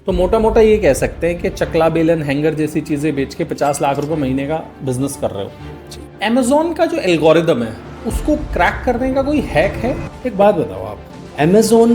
तो मोटा मोटा ये कह सकते हैं कि चकला बेलन हैंगर जैसी चीज़ें बेच के 50 लाख रुपए महीने का बिजनेस कर रहे हो। अमेजोन का जो एल्गोरिदम है उसको क्रैक करने का कोई हैक है? एक बात बताओ आप, अमेजोन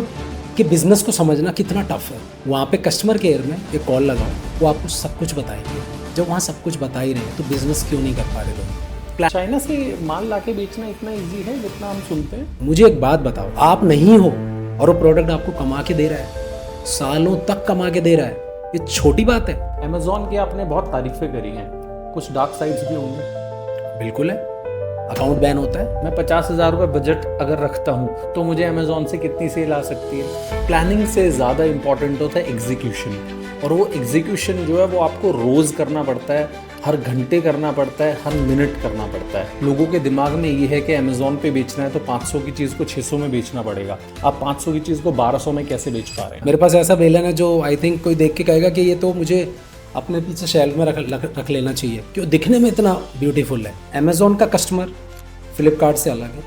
के बिजनेस को समझना कितना टफ है। वहाँ पे कस्टमर केयर में एक कॉल लगाओ, वो आपको सब कुछ बताएंगे। जब वहाँ सब कुछ बता ही रहे हैं तो बिजनेस क्यों नहीं कर पा रहे लोग? चाइना से माल लाके बेचना इतना इजी है जितना हम सुनते हैं? मुझे एक बात बताओ, आप नहीं हो और वो प्रोडक्ट आपको कमा के दे रहा है, सालों तक कमा के दे रहा है, ये छोटी बात है? अमेजोन की आपने बहुत तारीफें करी हैं, कुछ डार्क साइड्स भी होंगे। बिल्कुल है, अकाउंट बैन होता है। मैं 50,000 रुपये बजट अगर रखता हूँ तो मुझे अमेजोन से कितनी सेल आ सकती है? प्लानिंग से ज़्यादा इंपॉर्टेंट होता है एग्जीक्यूशन, और वो एग्जीक्यूशन जो है वो आपको रोज़ करना पड़ता है, हर घंटे करना पड़ता है, हर मिनट करना पड़ता है। लोगों के दिमाग में ये है कि अमेजोन पे बेचना है तो 500 की चीज़ को 600 में बेचना पड़ेगा। आप 500 की चीज़ को 1200 में कैसे बेच पा रहे हैं? मेरे पास ऐसा बेलन है जो आई थिंक कोई देख के कहेगा कि ये तो मुझे अपने पीछे शेल्फ में रख लेना चाहिए, क्यों दिखने में इतना ब्यूटीफुल है। अमेजोन का कस्टमर फ्लिपकार्ट से अलग है,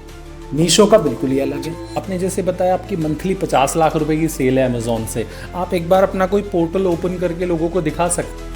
मीशो का बिल्कुल ही अलग है। आपने जैसे बताया आपकी मंथली 50 लाख रुपए की सेल है अमेजोन से, आप एक बार अपना कोई पोर्टल ओपन करके लोगों को दिखा सकते हैं।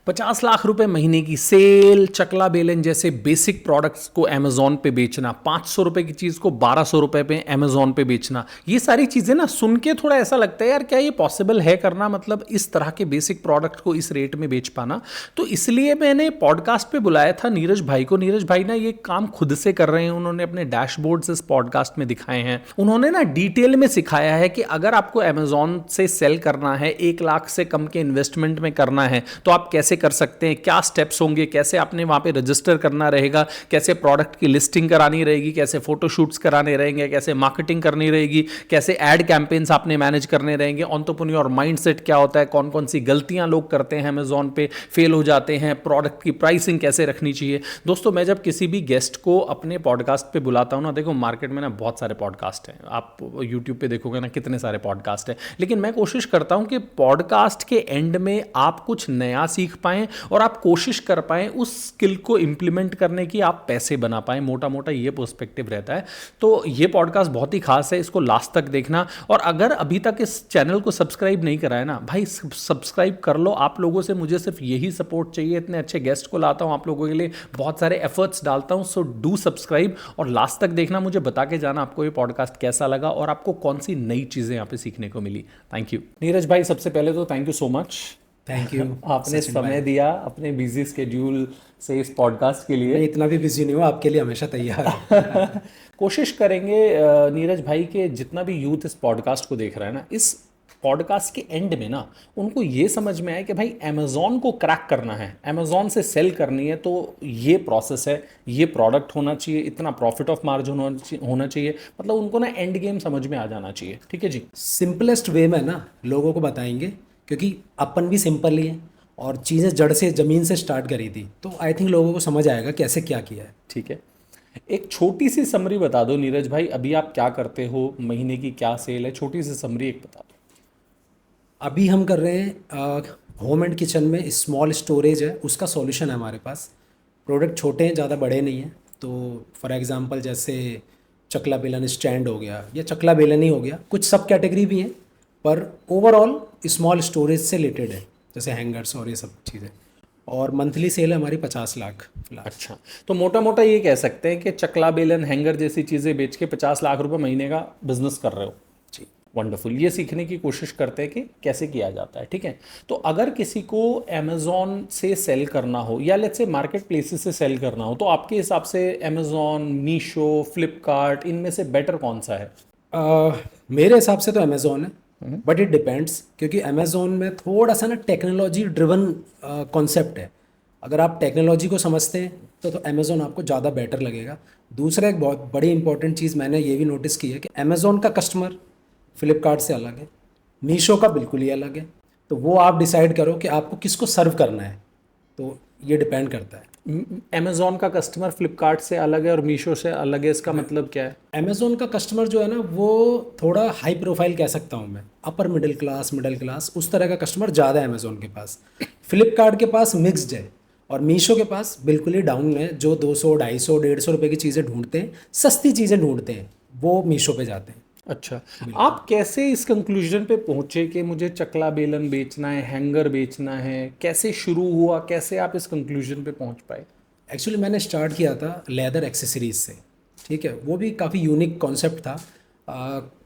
50 लाख रुपए महीने की सेल, चकला बेलन जैसे बेसिक प्रोडक्ट्स को अमेजोन पे बेचना, 500 रुपए की चीज को 1200 रुपए पे अमेजोन पे बेचना, ये सारी चीजें ना सुन के थोड़ा ऐसा लगता है यार क्या ये पॉसिबल है करना, मतलब इस तरह के बेसिक प्रोडक्ट को इस रेट में बेच पाना। तो इसलिए मैंने पॉडकास्ट पे बुलाया था नीरज भाई को। नीरज भाई ना ये काम खुद से कर रहे हैं, उन्होंने अपने डैशबोर्ड्स इस पॉडकास्ट में दिखाए हैं। उन्होंने ना डिटेल में सिखाया है कि अगर आपको अमेजोन से सेल करना है, 1 लाख से कम के इन्वेस्टमेंट में करना है तो आप कैसे कर सकते हैं, क्या स्टेप्स होंगे, कैसे आपने वहां पे रजिस्टर करना रहेगा, कैसे प्रोडक्ट की लिस्टिंग करानी रहेगी, कैसे फोटोशूट्स कराने रहेंगे, कैसे मार्केटिंग करनी रहेगी, कैसे एड कैंपेन्स आपने मैनेज करने रहेंगे, एंटरप्रेन्योर माइंडसेट क्या होता है, कौन कौन सी गलतियां लोग करते हैं अमेजोन पे, फेल हो जाते हैं, प्रोडक्ट की प्राइसिंग कैसे रखनी चाहिए। दोस्तों मैं जब किसी भी गेस्ट को अपने पॉडकास्ट पे बुलाता हूं ना, देखो मार्केट में ना बहुत सारे पॉडकास्ट हैं, आप यूट्यूब पे देखोगे ना कितने सारे पॉडकास्ट हैं, लेकिन मैं कोशिश करता हूं कि पॉडकास्ट के एंड में आप कुछ नया सीख पाएं और आप कोशिश कर पाएं उस स्किल को इंप्लीमेंट करने की, आप पैसे बना पाएं। मोटा मोटा ये पर्सपेक्टिव रहता है। तो ये पॉडकास्ट बहुत ही खास है, इसको लास्ट तक देखना। और अगर अभी तक इस चैनल को सब्सक्राइब नहीं करा है ना भाई, सब्सक्राइब कर लो। आप लोगों से मुझे सिर्फ यही सपोर्ट चाहिए, इतने अच्छे गेस्ट को लाता हूं आप लोगों के लिए, बहुत सारे एफर्ट्स डालता हूं। सो डू सब्सक्राइब और लास्ट तक देखना, मुझे बता के जाना आपको ये पॉडकास्ट कैसा लगा और आपको कौन सी नई चीजें यहाँ पे सीखने को मिली। थैंक यू नीरज भाई, सबसे पहले तो thank you so much. Thank you, आपने समय दिया अपने बिजी स्केड्यूल से इस पॉडकास्ट के लिए। मैं इतना भी बिजी नहीं हूँ, आपके लिए हमेशा तैयार है। कोशिश करेंगे नीरज भाई के जितना भी यूथ इस पॉडकास्ट को देख रहा है ना, इस पॉडकास्ट के एंड में ना उनको ये समझ में आए कि भाई अमेजोन को क्रैक करना है, अमेजोन से सेल करनी है तो ये प्रोसेस है, ये प्रोडक्ट होना चाहिए, इतना प्रॉफिट ऑफ मार्जिन होना चाहिए, मतलब उनको ना एंड गेम समझ में आ जाना चाहिए। ठीक है जी, सिंपलेस्ट वे में ना लोगों को बताएंगे, क्योंकि अपन भी सिंपल ही है और चीज़ें जड़ से ज़मीन से स्टार्ट करी थी, तो आई थिंक लोगों को समझ आएगा कैसे क्या किया है। ठीक है, एक छोटी सी समरी बता दो नीरज भाई, अभी आप क्या करते हो, महीने की क्या सेल है, छोटी सी समरी एक बता दो। अभी हम कर रहे हैं होम एंड किचन में स्मॉल स्टोरेज है, उसका सॉल्यूशन है हमारे पास। प्रोडक्ट छोटे हैं, ज़्यादा बड़े नहीं हैं। तो फॉर एग्जांपल जैसे चकला बेलन स्टैंड हो गया या चकला बेलन ही हो गया, कुछ सब कैटेगरी भी हैं, पर ओवरऑल स्मॉल स्टोरेज से रिलेटेड है, जैसे हैंगर्स और ये सब चीज़ें। और मंथली सेल है हमारी 50 लाख। अच्छा, तो मोटा मोटा ये कह सकते हैं कि चकला बेलन हैंगर जैसी चीज़ें बेच के 50 लाख रुपए महीने का बिजनेस कर रहे हो जी। वंडरफुल, ये सीखने की कोशिश करते हैं कि कैसे किया जाता है। ठीक है, तो अगर किसी को अमेजोन से सेल करना हो या लेट्स से मार्केट प्लेसेस से सेल करना हो, तो आपके हिसाब से अमेजोन, मीशो, फ्लिपकार्ट, इनमें से बेटर कौन सा है? मेरे हिसाब से तो अमेजोन है, बट इट डिपेंड्स, क्योंकि अमेजोन में थोड़ा सा ना टेक्नोलॉजी ड्रिवन कॉन्सेप्ट है। अगर आप टेक्नोलॉजी को समझते हैं तो अमेजोन आपको ज़्यादा बेटर लगेगा। दूसरा एक बहुत बड़ी इंपॉर्टेंट चीज़ मैंने ये भी नोटिस की है कि अमेजोन का कस्टमर फ्लिपकार्ट से अलग है, मीशो का बिल्कुल ही अलग है। तो वो आप डिसाइड करो कि आपको किसको सर्व करना है, तो ये डिपेंड करता है। अमेजोन का कस्टमर फ्लिपकार्ट से अलग है और मीशो से अलग है, इसका मतलब क्या है? अमेजोन का कस्टमर जो है ना, वो थोड़ा हाई प्रोफाइल कह सकता हूँ मैं, अपर मिडिल क्लास उस तरह का कस्टमर ज़्यादा है अमेजोन के पास। फ्लिपकार्ट के पास मिक्स्ड है और मीशो के पास बिल्कुल ही डाउन है, जो 200, 250, 150 रुपये की चीज़ें ढूंढते हैं, सस्ती चीज़ें ढूंढते हैं, वो मीशो पे जाते हैं। अच्छा, आप कैसे इस कंक्लूजन पे पहुंचे कि मुझे चकला बेलन बेचना है, हैंगर बेचना है? कैसे शुरू हुआ, कैसे आप इस कंक्लूजन पे पहुंच पाए? एक्चुअली मैंने स्टार्ट किया था लेदर एक्सेसरीज से, ठीक है। वो भी काफ़ी यूनिक कॉन्सेप्ट था।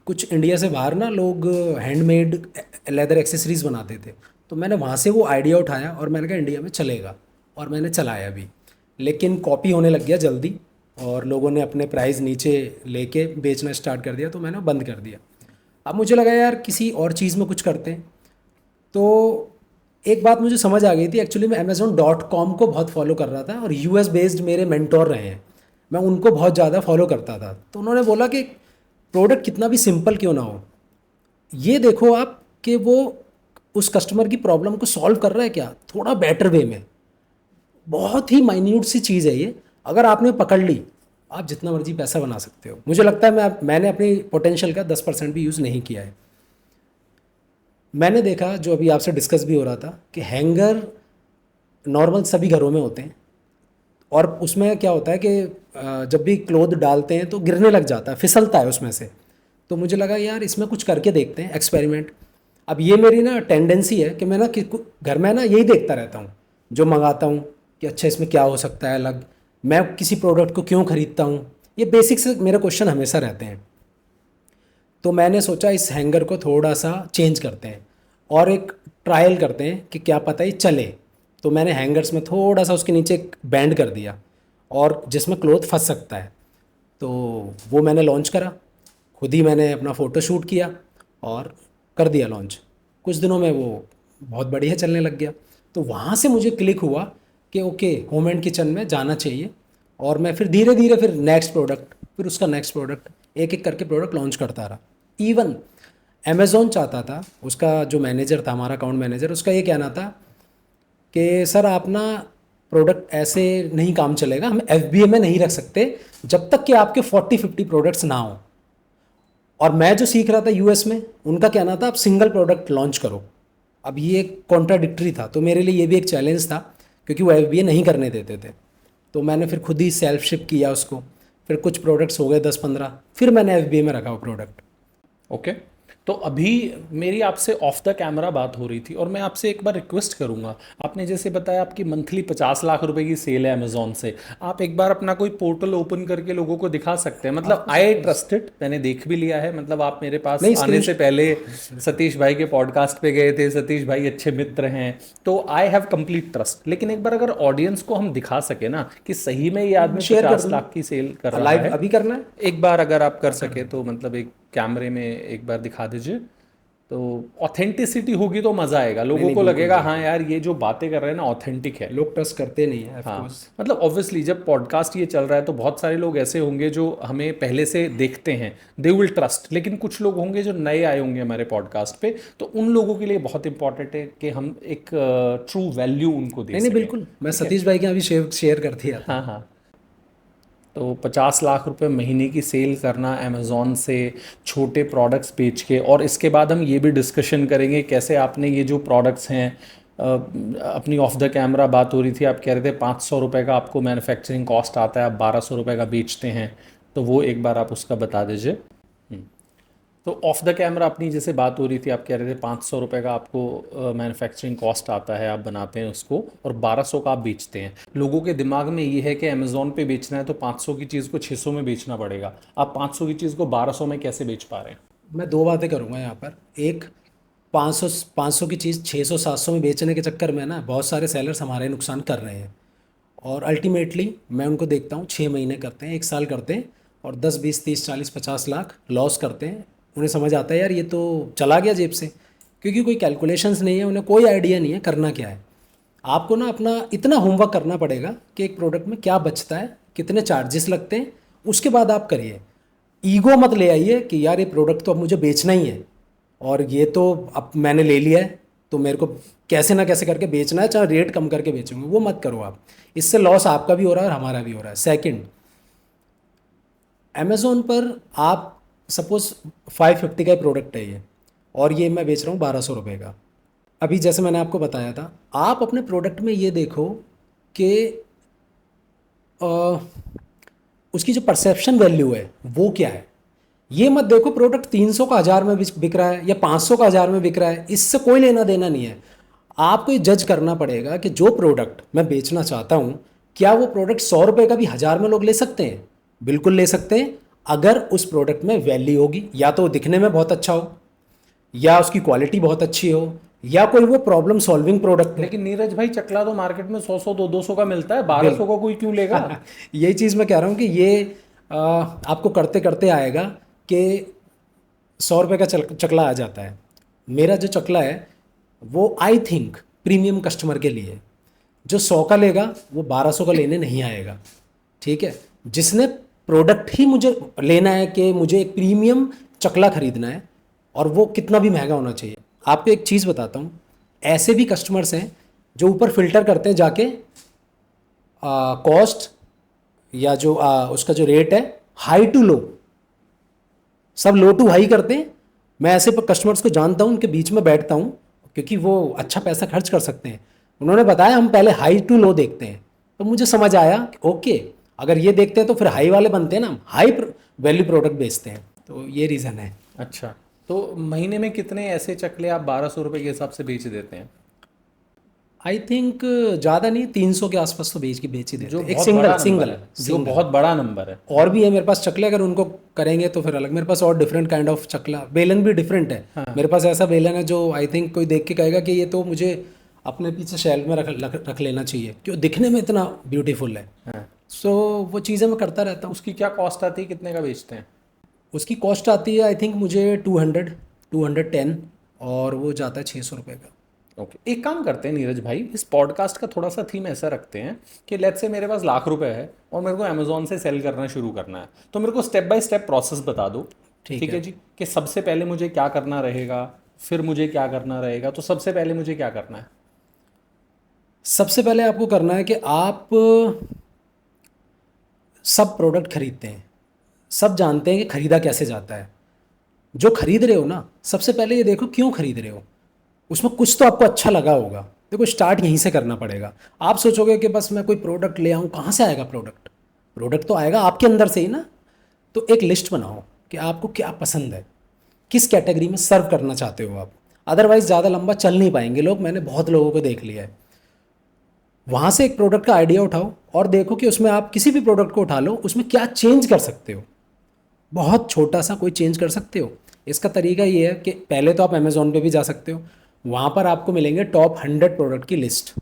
कुछ इंडिया से बाहर ना लोग हैंडमेड लेदर एक्सेसरीज बनाते थे, तो मैंने वहाँ से वो आइडिया उठाया और मैंने कहा इंडिया में चलेगा, और मैंने चलाया भी। लेकिन कॉपी होने लग गया जल्दी, और लोगों ने अपने प्राइस नीचे लेके बेचना स्टार्ट कर दिया, तो मैंने बंद कर दिया। अब मुझे लगा यार किसी और चीज़ में कुछ करते हैं। तो एक बात मुझे समझ आ गई थी, एक्चुअली मैं Amazon.com को बहुत फॉलो कर रहा था, और यूएस बेस्ड मेरे मेंटोर रहे हैं, मैं उनको बहुत ज़्यादा फॉलो करता था। तो उन्होंने बोला कि प्रोडक्ट कितना भी सिंपल क्यों ना हो, ये देखो आप कि वो उस कस्टमर की प्रॉब्लम को सॉल्व कर रहा है क्या, थोड़ा बेटर वे में। बहुत ही माइन्यूट सी चीज़ है ये, अगर आपने पकड़ ली आप जितना मर्जी पैसा बना सकते हो। मुझे लगता है मैंने अपनी पोटेंशियल का 10% भी यूज़ नहीं किया है। मैंने देखा, जो अभी आपसे डिस्कस भी हो रहा था, कि हैंगर नॉर्मल सभी घरों में होते हैं, और उसमें क्या होता है कि जब भी क्लोथ डालते हैं तो गिरने लग जाता है, फिसलता है उसमें से। तो मुझे लगा यार इसमें कुछ करके देखते हैं, एक्सपेरिमेंट। अब ये मेरी ना टेंडेंसी है कि मैं ना घर में ना यही देखता रहता हूँ, जो मंगाता हूँ कि अच्छा इसमें क्या हो सकता है अलग, मैं किसी प्रोडक्ट को क्यों खरीदता हूँ, ये बेसिक से मेरे क्वेश्चन हमेशा रहते हैं। तो मैंने सोचा इस हैंगर को थोड़ा सा चेंज करते हैं और एक ट्रायल करते हैं कि क्या पता ये चले। तो मैंने हैंगर्स में थोड़ा सा उसके नीचे एक बैंड कर दिया, और जिसमें क्लोथ फंस सकता है। तो वो मैंने लॉन्च करा, खुद ही मैंने अपना फ़ोटो शूट किया और कर दिया लॉन्च। कुछ दिनों में वो बहुत बढ़िया चलने लग गया। तो वहाँ से मुझे क्लिक हुआ कि ओके, होम एंड किचन में जाना चाहिए। और मैं फिर धीरे धीरे फिर नेक्स्ट प्रोडक्ट, फिर उसका नेक्स्ट प्रोडक्ट, एक एक करके प्रोडक्ट लॉन्च करता रहा। इवन अमेज़ॉन चाहता था, उसका जो मैनेजर था, हमारा अकाउंट मैनेजर, उसका ये कहना था कि सर आप ना प्रोडक्ट ऐसे नहीं काम चलेगा, हम FBA में नहीं रख सकते जब तक कि आपके 40-50 प्रोडक्ट्स ना हो। और मैं जो सीख रहा था यूएस में, उनका कहना था आप सिंगल प्रोडक्ट लॉन्च करो। अब ये कॉन्ट्राडिक्टरी था, तो मेरे लिए ये भी एक चैलेंज था, क्योंकि वो FBA नहीं करने देते थे। तो मैंने फिर खुद ही सेल्फ शिप किया उसको, फिर कुछ प्रोडक्ट्स हो गए 10-15, फिर मैंने FBA में रखा वो प्रोडक्ट। ओके, तो अभी मेरी आपसे ऑफ द कैमरा बात हो रही थी और मैं आपसे एक बार रिक्वेस्ट करूंगा। आपने जैसे बताया आपकी मंथली 50 लाख रुपए की सेल है अमेजोन से, आप एक बार अपना कोई पोर्टल ओपन करके लोगों को दिखा सकते हैं? मतलब आई ट्रस्टेड, मैंने देख भी लिया है, मतलब आप मेरे पास नहीं, आने से पहले सतीश भाई के पॉडकास्ट पे गए थे, सतीश भाई अच्छे मित्र हैं, तो आई हैव कंप्लीट ट्रस्ट। लेकिन एक बार अगर ऑडियंस को हम दिखा सके ना कि सही में ये आदमी शेयर कर 50 लाख की सेल कर रहा लाइव है, अभी करना है। एक बार अगर आप कर सके तो मतलब एक कैमरे में एक बार दिखा दीजिए, तो ऑथेंटिसिटी होगी तो मजा आएगा, लोगों नहीं, को बिल्कुल, लगेगा हाँ बिल्कुल। यार ये जो बातें कर रहे हैं ना ऑथेंटिक है। लोग ट्रस्ट करते नहीं है, ऑफ हाँ, कोर्स। मतलब ऑब्वियसली जब पॉडकास्ट ये चल रहा है तो बहुत सारे लोग ऐसे होंगे जो हमें पहले से देखते हैं, दे विल ट्रस्ट। लेकिन कुछ लोग होंगे जो नए आए होंगे हमारे पॉडकास्ट पे, तो उन लोगों के लिए बहुत इंपॉर्टेंट है कि हम एक ट्रू वैल्यू उनको दे नहीं नहीं, सकें। बिल्कुल, मैं ठीक है? सतीश भाई के यहाँ भी शेयर कर दिया था। हाँ हाँ, तो 50 लाख रुपए महीने की सेल करना अमेज़ॉन से छोटे प्रोडक्ट्स बेच के, और इसके बाद हम ये भी डिस्कशन करेंगे कैसे आपने ये जो प्रोडक्ट्स हैं, अपनी ऑफ द कैमरा बात हो रही थी, आप कह रहे थे 500 रुपये का आपको मैन्युफैक्चरिंग कॉस्ट आता है, आप 1200 रुपये का बेचते हैं, तो वो एक बार आप उसका बता दीजिए। तो ऑफ द कैमरा अपनी जैसे बात हो रही थी, आप कह रहे थे 500 रुपये का आपको मैन्युफैक्चरिंग कॉस्ट आता है, आप बनाते हैं उसको, और 1200 का आप बेचते हैं। लोगों के दिमाग में ये है कि अमेज़ॉन पे बेचना है तो 500 की चीज़ को 600 में बेचना पड़ेगा, आप 500 की चीज़ को 1200 में कैसे बेच पा रहे हैं? मैं दो बातें करूँगा यहाँ पर। एक, 500 की चीज़ 600-700 में बेचने के चक्कर में ना बहुत सारे सेलर्स हमारे नुकसान कर रहे हैं। और अल्टीमेटली मैं उनको देखता हूँ 6 महीने करते हैं, 1 साल करते हैं, और 10, 20, 30, 40, 50 लाख लॉस करते हैं। उन्हें समझ आता है यार ये तो चला गया जेब से, क्योंकि कोई कैलकुलेशंस नहीं है, उन्हें कोई आइडिया नहीं है करना क्या है। आपको ना अपना इतना होमवर्क करना पड़ेगा कि एक प्रोडक्ट में क्या बचता है, कितने चार्जेस लगते हैं, उसके बाद आप करिए। ईगो मत ले आइए कि यार ये प्रोडक्ट तो अब मुझे बेचना ही है, और ये तो अब मैंने ले लिया है तो मेरे को कैसे ना कैसे करके बेचना है, चाहे रेट कम करके बेचूंगा। वो मत करो आप, इससे लॉस आपका भी हो रहा है और हमारा भी हो रहा है। सेकंड, अमेज़ोन पर आप सपोज 550 का प्रोडक्ट है ये, और ये मैं बेच रहा हूँ 1200 रुपये का। अभी जैसे मैंने आपको बताया था, आप अपने प्रोडक्ट में ये देखो कि अ, उसकी जो परसेप्शन वैल्यू है वो क्या है। ये मत देखो प्रोडक्ट 300 का 1000 में बिक रहा है या 500 का 1000 में बिक रहा है, इससे कोई लेना देना नहीं है। आपको ये जज करना पड़ेगा कि जो प्रोडक्ट मैं बेचना चाहता हूँ, क्या वो प्रोडक्ट 100 रुपये का भी 1000 में लोग ले सकते हैं? बिल्कुल ले सकते हैं, अगर उस प्रोडक्ट में वैल्यू होगी, या तो दिखने में बहुत अच्छा हो, या उसकी क्वालिटी बहुत अच्छी हो, या कोई वो प्रॉब्लम सॉल्विंग प्रोडक्ट हो। लेकिन नीरज भाई, चकला तो मार्केट में 100 200 का मिलता है, 1200 का कोई क्यों लेगा? यही चीज़ मैं कह रहा हूँ कि ये आपको करते करते आएगा कि 100 रुपये का चकला आ जाता है। मेरा जो चकला है वो आई थिंक प्रीमियम कस्टमर के लिए है। जो 100 का लेगा वो 1200 का लेने नहीं आएगा, ठीक है। जिसने प्रोडक्ट ही मुझे लेना है कि मुझे एक प्रीमियम चकला खरीदना है, और वो कितना भी महंगा होना चाहिए। आपको एक चीज़ बताता हूँ, ऐसे भी कस्टमर्स हैं जो ऊपर फिल्टर करते हैं जाके कॉस्ट या जो उसका जो रेट है हाई टू लो, सब लो टू हाई करते हैं। मैं ऐसे कस्टमर्स को जानता हूँ, उनके बीच में बैठता हूँ क्योंकि वो अच्छा पैसा खर्च कर सकते हैं। उन्होंने बताया हम पहले हाई टू लो देखते हैं, तो मुझे समझ आया कि ओके, अगर ये देखते हैं तो फिर हाई वाले बनते हैं ना, हाई वैल्यू प्रोडक्ट बेचते हैं। तो ये रीज़न है। अच्छा, तो महीने में कितने ऐसे चकले आप 1200 रुपये के हिसाब से बेच देते हैं? आई थिंक ज़्यादा नहीं, 300 के आसपास तो बेच ही देते जो हैं। एक बहुत बड़ा सिंगल नंबर है, जो बहुत बड़ा नंबर है। और भी है मेरे पास चकले, अगर उनको करेंगे तो फिर अलग। मेरे पास और डिफरेंट काइंड ऑफ चकला, बेलन भी डिफरेंट है। मेरे पास ऐसा बेलन है जो आई थिंक कोई देख के कहेगा कि ये तो मुझे अपने पीछे शेल्फ में रख लेना चाहिए, क्यों दिखने में इतना ब्यूटीफुल है। सो वो चीज़ें मैं करता रहता हूँ। उसकी क्या कॉस्ट आती है, कितने का बेचते हैं? उसकी कॉस्ट आती है आई थिंक मुझे 210, और वो जाता है 600 रुपये का। ओके, एक काम करते हैं नीरज भाई, इस पॉडकास्ट का थोड़ा सा थीम ऐसा रखते हैं कि लेट्स से मेरे पास लाख रुपए है और मेरे को अमेजोन से सेल करना शुरू करना है, तो मेरे को स्टेप बाय स्टेप प्रोसेस बता दो। ठीक है जी, कि सबसे पहले मुझे क्या करना रहेगा, फिर मुझे क्या करना रहेगा। तो सबसे पहले मुझे क्या करना है? सबसे पहले आपको करना है कि आप सब प्रोडक्ट खरीदते हैं, सब जानते हैं कि खरीदा कैसे जाता है। जो खरीद रहे हो ना, सबसे पहले ये देखो क्यों खरीद रहे हो, उसमें कुछ तो आपको अच्छा लगा होगा। देखो स्टार्ट यहीं से करना पड़ेगा। आप सोचोगे कि बस मैं कोई प्रोडक्ट ले आऊँ, कहाँ से आएगा प्रोडक्ट? प्रोडक्ट तो आएगा आपके अंदर से ही ना। तो एक लिस्ट बनाओ कि आपको क्या पसंद है, किस कैटेगरी में सर्व करना चाहते हो आप। अदरवाइज़ ज़्यादा लंबा चल नहीं पाएंगे लोग, मैंने बहुत लोगों को देख लिया है। वहाँ से एक प्रोडक्ट का आइडिया उठाओ और देखो कि उसमें आप किसी भी प्रोडक्ट को उठा लो, उसमें क्या चेंज कर सकते हो। बहुत छोटा सा कोई चेंज कर सकते हो। इसका तरीका ये है कि पहले तो आप अमेज़ॉन पे भी जा सकते हो, वहाँ पर आपको मिलेंगे टॉप 100 प्रोडक्ट की लिस्ट।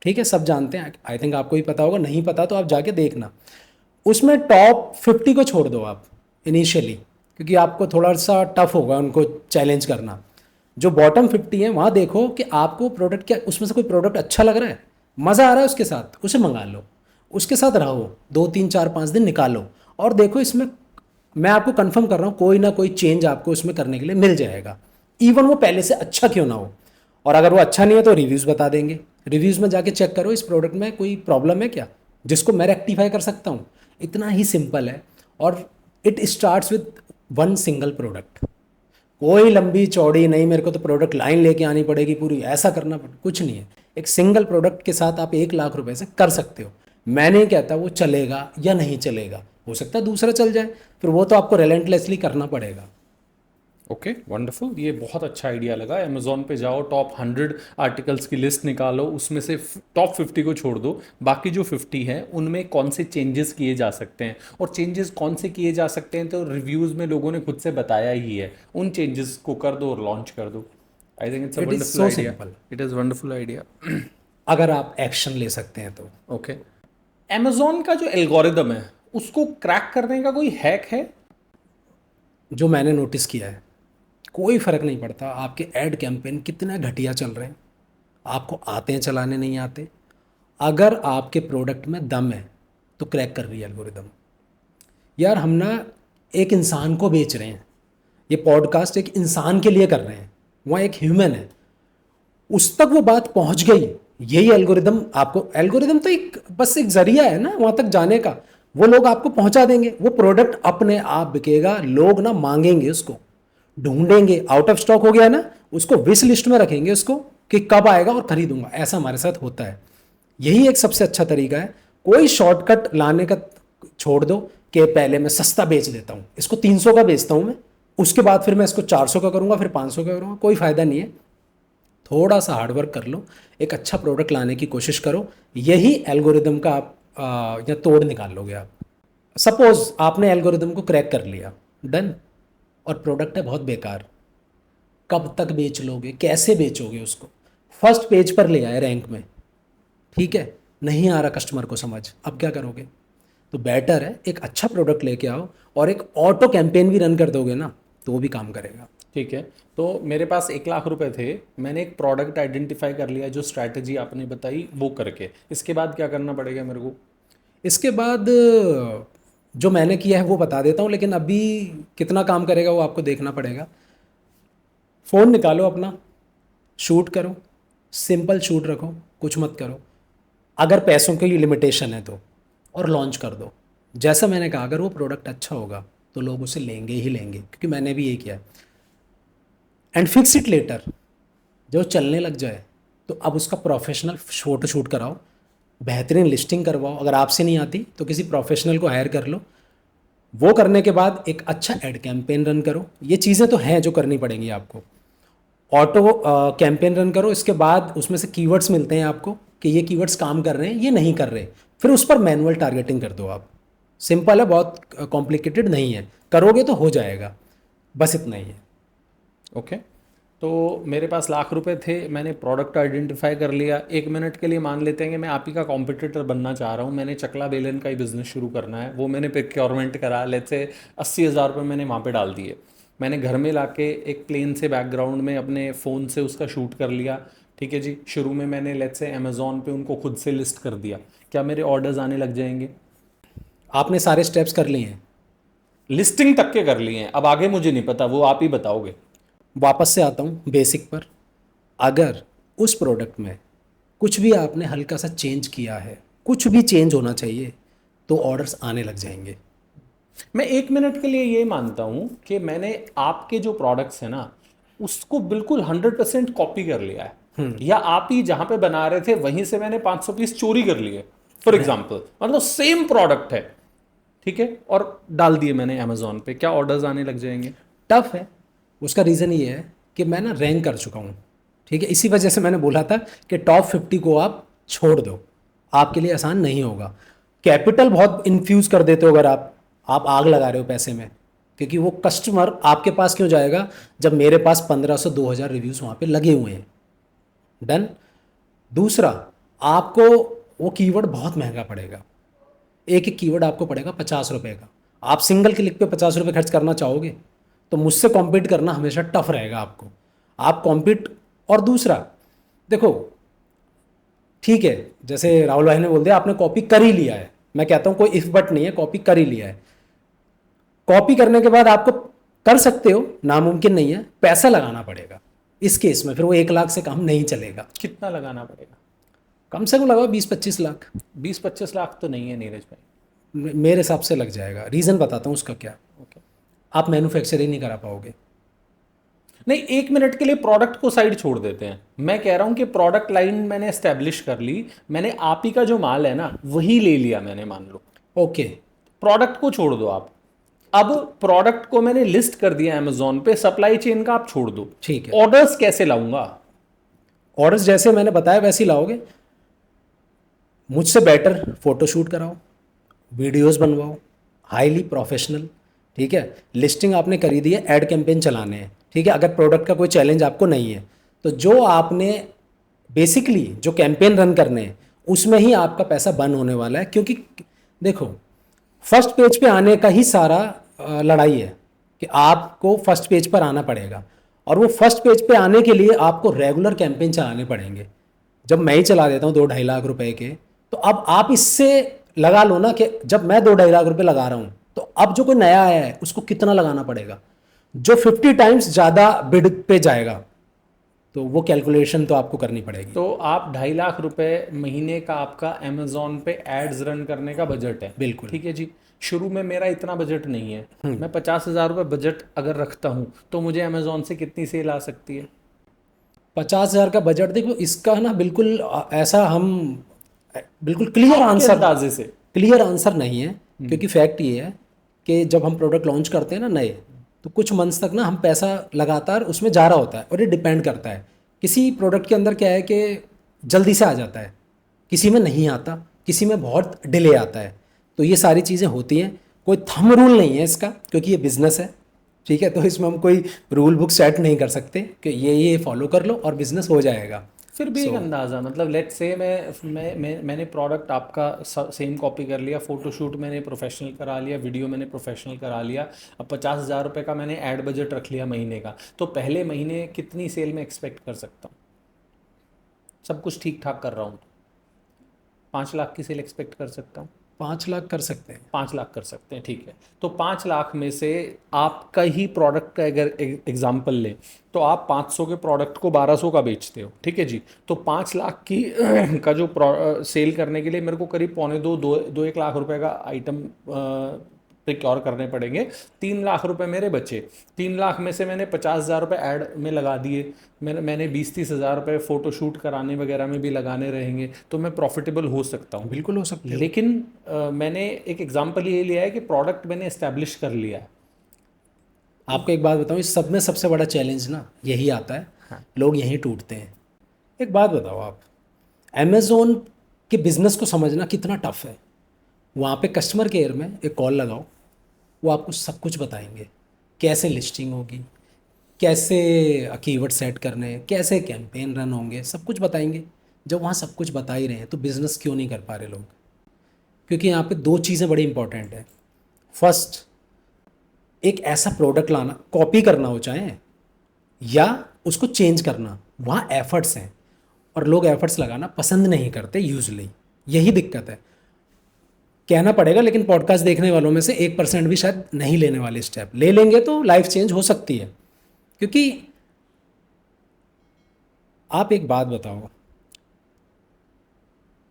ठीक है, सब जानते हैं, आई थिंक आपको ही पता होगा, नहीं पता तो आप जाके देखना। उसमें टॉप 50 को छोड़ दो आप इनिशियली, क्योंकि आपको थोड़ा सा टफ होगा उनको चैलेंज करना। जो बॉटम 50 है वहाँ देखो कि आपको प्रोडक्ट क्या, उसमें से कोई प्रोडक्ट अच्छा लग रहा है, मज़ा आ रहा है उसके साथ, उसे मंगा लो, उसके साथ रहो 2 3 4 5 दिन निकालो, और देखो इसमें मैं आपको कंफर्म कर रहा हूँ कोई ना कोई चेंज आपको इसमें करने के लिए मिल जाएगा, इवन वो पहले से अच्छा क्यों ना हो। और अगर वो अच्छा नहीं है तो रिव्यूज़ बता देंगे, रिव्यूज़ में जाके चेक करो इस प्रोडक्ट में कोई प्रॉब्लम है क्या, जिसको मैं रेक्टिफाई कर सकता हूँ। इतना ही सिंपल है, और it starts with one single product. कोई लंबी चौड़ी नहीं, मेरे को तो प्रोडक्ट लाइन लेके आनी पड़ेगी पूरी, ऐसा करना पड़ेगा, कुछ नहीं है। एक सिंगल प्रोडक्ट के साथ आप 1 लाख रुपए से कर सकते हो। मैं नहीं कहता वो चलेगा या नहीं चलेगा, हो सकता है दूसरा चल जाए, फिर वो तो आपको रिलेंटलेसली करना पड़ेगा। ओके, वंडरफुल, ये बहुत अच्छा आइडिया लगा। अमेजोन पे जाओ, टॉप 100 आर्टिकल्स की लिस्ट निकालो, उसमें से टॉप 50 को छोड़ दो, बाकी जो 50 हैं उनमें कौन से चेंजेस किए जा सकते हैं, और चेंजेस कौन से किए जा सकते हैं तो रिव्यूज़ में लोगों ने खुद से बताया ही है, उन चेंजेस को कर दो और लॉन्च कर दो। I think it's a wonderful idea, it is wonderful idea. अगर आप एक्शन ले सकते हैं तो। ओके, अमेजोन का जो एल्गोरिदम है उसको क्रैक करने का कोई हैक है? जो मैंने नोटिस किया है, कोई फ़र्क नहीं पड़ता आपके ऐड कैंपेन कितने घटिया चल रहे हैं, आपको आते हैं चलाने नहीं आते, अगर आपके प्रोडक्ट में दम है तो क्रैक कर रही है एल्गोरिदम। यार हम ना एक इंसान को बेच रहे हैं, ये पॉडकास्ट एक इंसान के लिए कर रहे हैं, वहाँ एक ह्यूमन है, उस तक वो बात पहुँच गई। यही एल्गोरिदम आपको, एल्गोरिदम तो एक बस एक जरिया है ना वहाँ तक जाने का, वो लोग आपको पहुँचा देंगे, वो प्रोडक्ट अपने आप बिकेगा, लोग ना मांगेंगे उसको, ढूंढेंगे, आउट ऑफ स्टॉक हो गया ना, उसको विश लिस्ट में रखेंगे उसको कि कब आएगा और खरीदूंगा। ऐसा हमारे साथ होता है। यही एक सबसे अच्छा तरीका है। कोई शॉर्टकट लाने का छोड़ दो कि पहले मैं सस्ता बेच देता हूँ, इसको 300 का बेचता हूँ मैं, उसके बाद फिर मैं इसको 400 का करूँगा, फिर 500 का करूँगा, कोई फ़ायदा नहीं है। थोड़ा सा हार्डवर्क कर लो, एक अच्छा प्रोडक्ट लाने की कोशिश करो, यही एल्गोरिदम का आप या तोड़ निकाल लोगे आप। सपोज आपने एल्गोरिदम को क्रैक कर लिया, डन, और प्रोडक्ट है बहुत बेकार, कब तक बेच लोगे, कैसे बेचोगे उसको? फर्स्ट पेज पर ले आए रैंक में, ठीक है, नहीं आ रहा कस्टमर को समझ, अब क्या करोगे? तो बेटर है एक अच्छा प्रोडक्ट लेके आओ और एक ऑटो कैंपेन भी रन कर दोगे ना, तो वो भी काम करेगा। ठीक है, तो मेरे पास 1 लाख रुपए थे, मैंने एक प्रोडक्ट आइडेंटिफाई कर लिया, जो स्ट्रैटेजी आपने बताई वो करके, इसके बाद क्या करना पड़ेगा मेरे को? इसके बाद जो मैंने किया है वो बता देता हूँ, लेकिन अभी कितना काम करेगा वो आपको देखना पड़ेगा। फ़ोन निकालो अपना, शूट करो, सिंपल शूट रखो, कुछ मत करो, अगर पैसों की लिमिटेशन है तो, और लॉन्च कर दो। जैसा मैंने कहा, अगर वो प्रोडक्ट अच्छा होगा तो लोग उसे लेंगे ही लेंगे, क्योंकि मैंने भी ये किया। एंड फिक्स इट लेटर, जो चलने लग जाए तो अब उसका प्रोफेशनल फोटो शूट कराओ, बेहतरीन लिस्टिंग करवाओ, अगर आपसे नहीं आती तो किसी प्रोफेशनल को हायर कर लो। वो करने के बाद एक अच्छा एड कैंपेन रन करो। ये चीज़ें तो हैं जो करनी पड़ेंगी आपको। ऑटो कैंपेन रन करो, इसके बाद उसमें से कीवर्ड्स मिलते हैं आपको कि ये कीवर्ड्स काम कर रहे हैं, ये नहीं कर रहे, फिर उस पर मैनुअल टारगेटिंग कर दो आप। सिंपल है, बहुत कॉम्प्लिकेटेड नहीं है, करोगे तो हो जाएगा, बस इतना ही है। ओके, तो मेरे पास 1 लाख रुपए थे, मैंने प्रोडक्ट आइडेंटिफाई कर लिया। 1 मिनट के लिए मान लेते हैं कि मैं आप ही का कॉम्पिटिटर बनना चाह रहा हूँ, मैंने चकला बेलन का ही बिज़नेस शुरू करना है, वो मैंने प्रोक्योरमेंट करा, लेट्स से 80,000 रुपये मैंने वहाँ पे डाल दिए। मैंने घर में लाके एक प्लेन से बैकग्राउंड में अपने फ़ोन से उसका शूट कर लिया। ठीक है जी, शुरू में मैंने लेट्स से अमेज़ॉन पे उनको खुद से लिस्ट कर दिया, क्या मेरे ऑर्डर्स आने लग जाएंगे? आपने सारे स्टेप्स कर लिए हैं। लिस्टिंग तक के कर लिए हैं, अब आगे मुझे नहीं पता, वो आप ही बताओगे। वापस से आता हूँ बेसिक पर, अगर उस प्रोडक्ट में कुछ भी आपने हल्का सा चेंज किया है, कुछ भी चेंज होना चाहिए, तो ऑर्डर्स आने लग जाएंगे। मैं 1 मिनट के लिए ये मानता हूं कि मैंने आपके जो प्रोडक्ट्स हैं ना, उसको बिल्कुल 100% कॉपी कर लिया है, या आप ही जहां पे बना रहे थे वहीं से मैंने 500 पीस चोरी कर लिए, फॉर एग्जाम्पल, मतलब सेम प्रोडक्ट है, ठीक है, और डाल दिए मैंने अमेजोन पे, क्या ऑर्डर्स आने लग जाएंगे? टफ है, उसका रीज़न ये है कि मैं ना रैंक कर चुका हूँ, ठीक है, इसी वजह से मैंने बोला था कि टॉप 50 को आप छोड़ दो, आपके लिए आसान नहीं होगा। कैपिटल बहुत इन्फ्यूज़ कर देते हो अगर आप आग लगा रहे हो पैसे में, क्योंकि वो कस्टमर आपके पास क्यों जाएगा जब मेरे पास 1500 2000 रिव्यूज़ वहाँ पे लगे हुए हैं। डन। दूसरा, आपको वो कीवर्ड बहुत महंगा पड़ेगा, एक एक कीवर्ड आपको पड़ेगा 50 रुपये का। आप सिंगल क्लिक पे 50 रुपये खर्च करना चाहोगे तो मुझसे कॉम्पीट करना हमेशा टफ रहेगा आपको। आप कॉम्पीट, और दूसरा देखो, ठीक है, जैसे राहुल भाई ने बोल दिया आपने कॉपी कर ही लिया है, मैं कहता हूँ कोई इफ बट नहीं है, कॉपी कर ही लिया है। कॉपी करने के बाद आपको कर सकते हो, नामुमकिन नहीं है, पैसा लगाना पड़ेगा। इस केस में फिर वो 1 लाख से कम नहीं चलेगा, कितना लगाना पड़ेगा? कम से कम लगाओ 20-25 लाख। 20-25 लाख तो नहीं है नीरज भाई। मेरे हिसाब से लग जाएगा। रीज़न बताता हूँ उसका क्या, ओके, आप मैन्युफैक्चरिंग नहीं करा पाओगे। नहीं, 1 मिनट के लिए प्रोडक्ट को साइड छोड़ देते हैं, मैं कह रहा हूं कि प्रोडक्ट लाइन मैंने एस्टेब्लिश कर ली, मैंने आप ही का जो माल है ना वही ले लिया मैंने, मान लो, ओके, प्रोडक्ट को छोड़ दो आप। अब प्रोडक्ट को मैंने लिस्ट कर दिया अमेजोन पे, सप्लाई चेन का आप छोड़ दो, ठीक है। ऑर्डर्स कैसे लाऊंगा? ऑर्डर्स जैसे मैंने बताया वैसे ही लाओगे, मुझसे बेटर फोटोशूट कराओ, वीडियोस बनवाओ, हाईली प्रोफेशनल, ठीक है। लिस्टिंग आपने करी दी है, एड कैंपेन चलाने हैं, ठीक है। अगर प्रोडक्ट का कोई चैलेंज आपको नहीं है तो जो आपने बेसिकली जो कैंपेन रन करने हैं उसमें ही आपका पैसा बर्न होने वाला है, क्योंकि देखो फर्स्ट पेज पे आने का ही सारा लड़ाई है कि आपको फर्स्ट पेज पर आना पड़ेगा, और वो फर्स्ट पेज पे आने के लिए आपको रेगुलर कैंपेन चलाने पड़ेंगे। जब मैं ही चला देता हूँ 2-2.5 लाख रुपए के, तो अब आप इससे लगा लो ना कि जब मैं 2-2.5 लाख रुपए लगा रहा हूँ तो अब जो कोई नया आया है उसको कितना लगाना पड़ेगा, जो 50 टाइम्स ज़्यादा बिड पे जाएगा, तो वो कैलकुलेशन तो आपको करनी पड़ेगी। तो आप 2.5 लाख रुपए महीने का आपका अमेजोन पे एड्स रन करने का बजट है? बिल्कुल। ठीक है जी, शुरू में मेरा इतना बजट नहीं है, मैं 50,000 रुपये बजट अगर रखता हूँ तो मुझे अमेजोन से कितनी सेल आ सकती है? 50,000 का बजट, देखो इसका ना बिल्कुल ऐसा हम बिल्कुल क्लियर आपके आंसर, अंदाजे से। क्लियर आंसर नहीं है, क्योंकि फैक्ट ये है कि जब हम प्रोडक्ट लॉन्च करते हैं ना नए, तो कुछ मंथ्स तक ना हम पैसा लगातार उसमें जा रहा होता है, और ये डिपेंड करता है। किसी प्रोडक्ट के अंदर क्या है कि जल्दी से आ जाता है, किसी में नहीं आता, किसी में बहुत डिले आता है। तो ये सारी चीज़ें होती हैं, कोई थंब रूल नहीं है इसका, क्योंकि ये बिज़नेस है, ठीक है। तो इसमें हम कोई रूल बुक सेट नहीं कर सकते कि ये फॉलो कर लो और बिज़नेस हो जाएगा। फिर भी एक अंदाज़ा, मतलब लेट्स से मैंने प्रोडक्ट आपका सेम कॉपी कर लिया, फोटोशूट मैंने प्रोफेशनल करा लिया, वीडियो मैंने प्रोफेशनल करा लिया, अब 50,000 रुपये का मैंने ऐड बजट रख लिया महीने का, तो पहले महीने कितनी सेल में एक्सपेक्ट कर सकता हूँ? सब कुछ ठीक ठाक कर रहा हूँ तो 5 लाख की सेल एक्सपेक्ट कर सकता हूँ। 5 लाख कर सकते हैं। 5 लाख कर सकते हैं, ठीक है। तो 5 लाख में से आपका ही प्रोडक्ट का अगर एग्जाम्पल लें तो आप 500 के प्रोडक्ट को 1200 का बेचते हो, ठीक है जी। तो 5 लाख की का जो सेल करने के लिए मेरे को करीब पौने दो एक लाख रुपए का आइटम प्रिक्योर करने पड़ेंगे। 3 लाख रुपए मेरे बचे। 3 लाख में से मैंने 50,000 रुपये ऐड में लगा दिए, मैंने 20-30 हज़ार रुपये फ़ोटोशूट कराने वगैरह में भी लगाने रहेंगे, तो मैं प्रॉफिटेबल हो सकता हूँ। बिल्कुल हो सकते हैं। लेकिन मैंने एक एग्जांपल ये लिया है कि प्रोडक्ट मैंने एस्टेब्लिश कर लिया है। आपको एक बात बताऊँ, इस सब में सबसे बड़ा चैलेंज ना यही आता है। हाँ। लोग यहीं टूटते हैं। एक बात बताओ, आप अमेज़ोन के बिज़नेस को समझना कितना टफ है। वहाँ पे कस्टमर केयर में एक कॉल लगाओ, वो आपको सब कुछ बताएंगे, कैसे लिस्टिंग होगी, कैसे कीवर्ड सेट करने हैं, कैसे कैंपेन रन होंगे, सब कुछ बताएंगे। जब वहाँ सब कुछ बता ही रहे हैं तो बिज़नेस क्यों नहीं कर पा रहे लोग? क्योंकि यहाँ पे दो चीज़ें बड़ी इंपॉर्टेंट है। फर्स्ट, एक ऐसा प्रोडक्ट लाना, कॉपी करना हो चाहे या उसको चेंज करना, वहाँ एफर्ट्स हैं, और लोग एफर्ट्स लगाना पसंद नहीं करते यूजली। यही दिक्कत है। कहना पड़ेगा, लेकिन पॉडकास्ट देखने वालों में से 1% भी शायद नहीं लेने वाले स्टेप। ले लेंगे तो लाइफ चेंज हो सकती है। क्योंकि आप एक बात बताओ,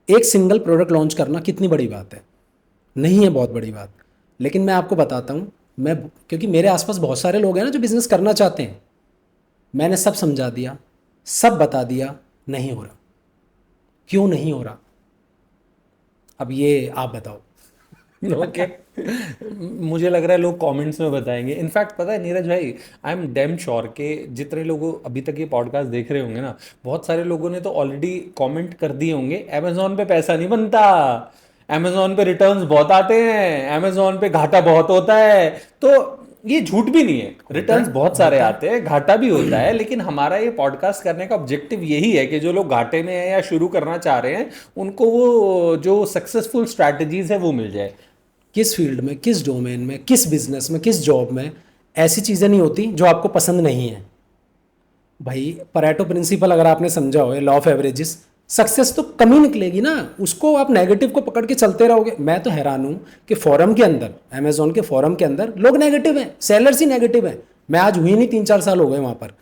एक सिंगल प्रोडक्ट लॉन्च करना कितनी बड़ी बात है? नहीं है बहुत बड़ी बात। लेकिन मैं आपको बताता हूँ, मैं क्योंकि मेरे आसपास बहुत सारे लोग हैं ना जो बिज़नेस करना चाहते हैं। मैंने सब समझा दिया, सब बता दिया, नहीं हो रहा। क्यों नहीं हो रहा? अब ये आप बताओ। ओके मुझे लग रहा है लोग कमेंट्स में बताएंगे। इनफैक्ट पता है नीरज भाई, आई एम डैम श्योर के जितने लोग अभी तक ये पॉडकास्ट देख रहे होंगे ना, बहुत सारे लोगों ने तो ऑलरेडी कमेंट कर दिए होंगे, अमेजोन पे पैसा नहीं बनता, अमेजोन पे रिटर्न्स बहुत आते हैं, अमेजोन पे घाटा बहुत होता है। तो ये झूठ भी नहीं है, रिटर्न्स बहुत सारे आते हैं, घाटा भी होता है। लेकिन हमारा ये पॉडकास्ट करने का ऑब्जेक्टिव यही है कि जो लोग घाटे में हैं या शुरू करना चाह रहे हैं, उनको वो जो सक्सेसफुल स्ट्रैटेजीज है वो मिल जाए। किस फील्ड में, किस डोमेन में, किस बिजनेस में, किस जॉब में ऐसी चीज़ें नहीं होती जो आपको पसंद नहीं है। भाई परेटो प्रिंसिपल अगर आपने समझा हो, लॉ ऑफ एवरेजेस, सक्सेस तो कमी निकलेगी ना। उसको आप नेगेटिव को पकड़ के चलते रहोगे। मैं तो हैरान हूँ कि फॉरम के अंदर, अमेजोन के फॉरम के अंदर लोग नेगेटिव हैं, सेलर्स ही नेगेटिव हैं। मैं आज हुई नहीं, 3-4 साल हो गए वहाँ पर,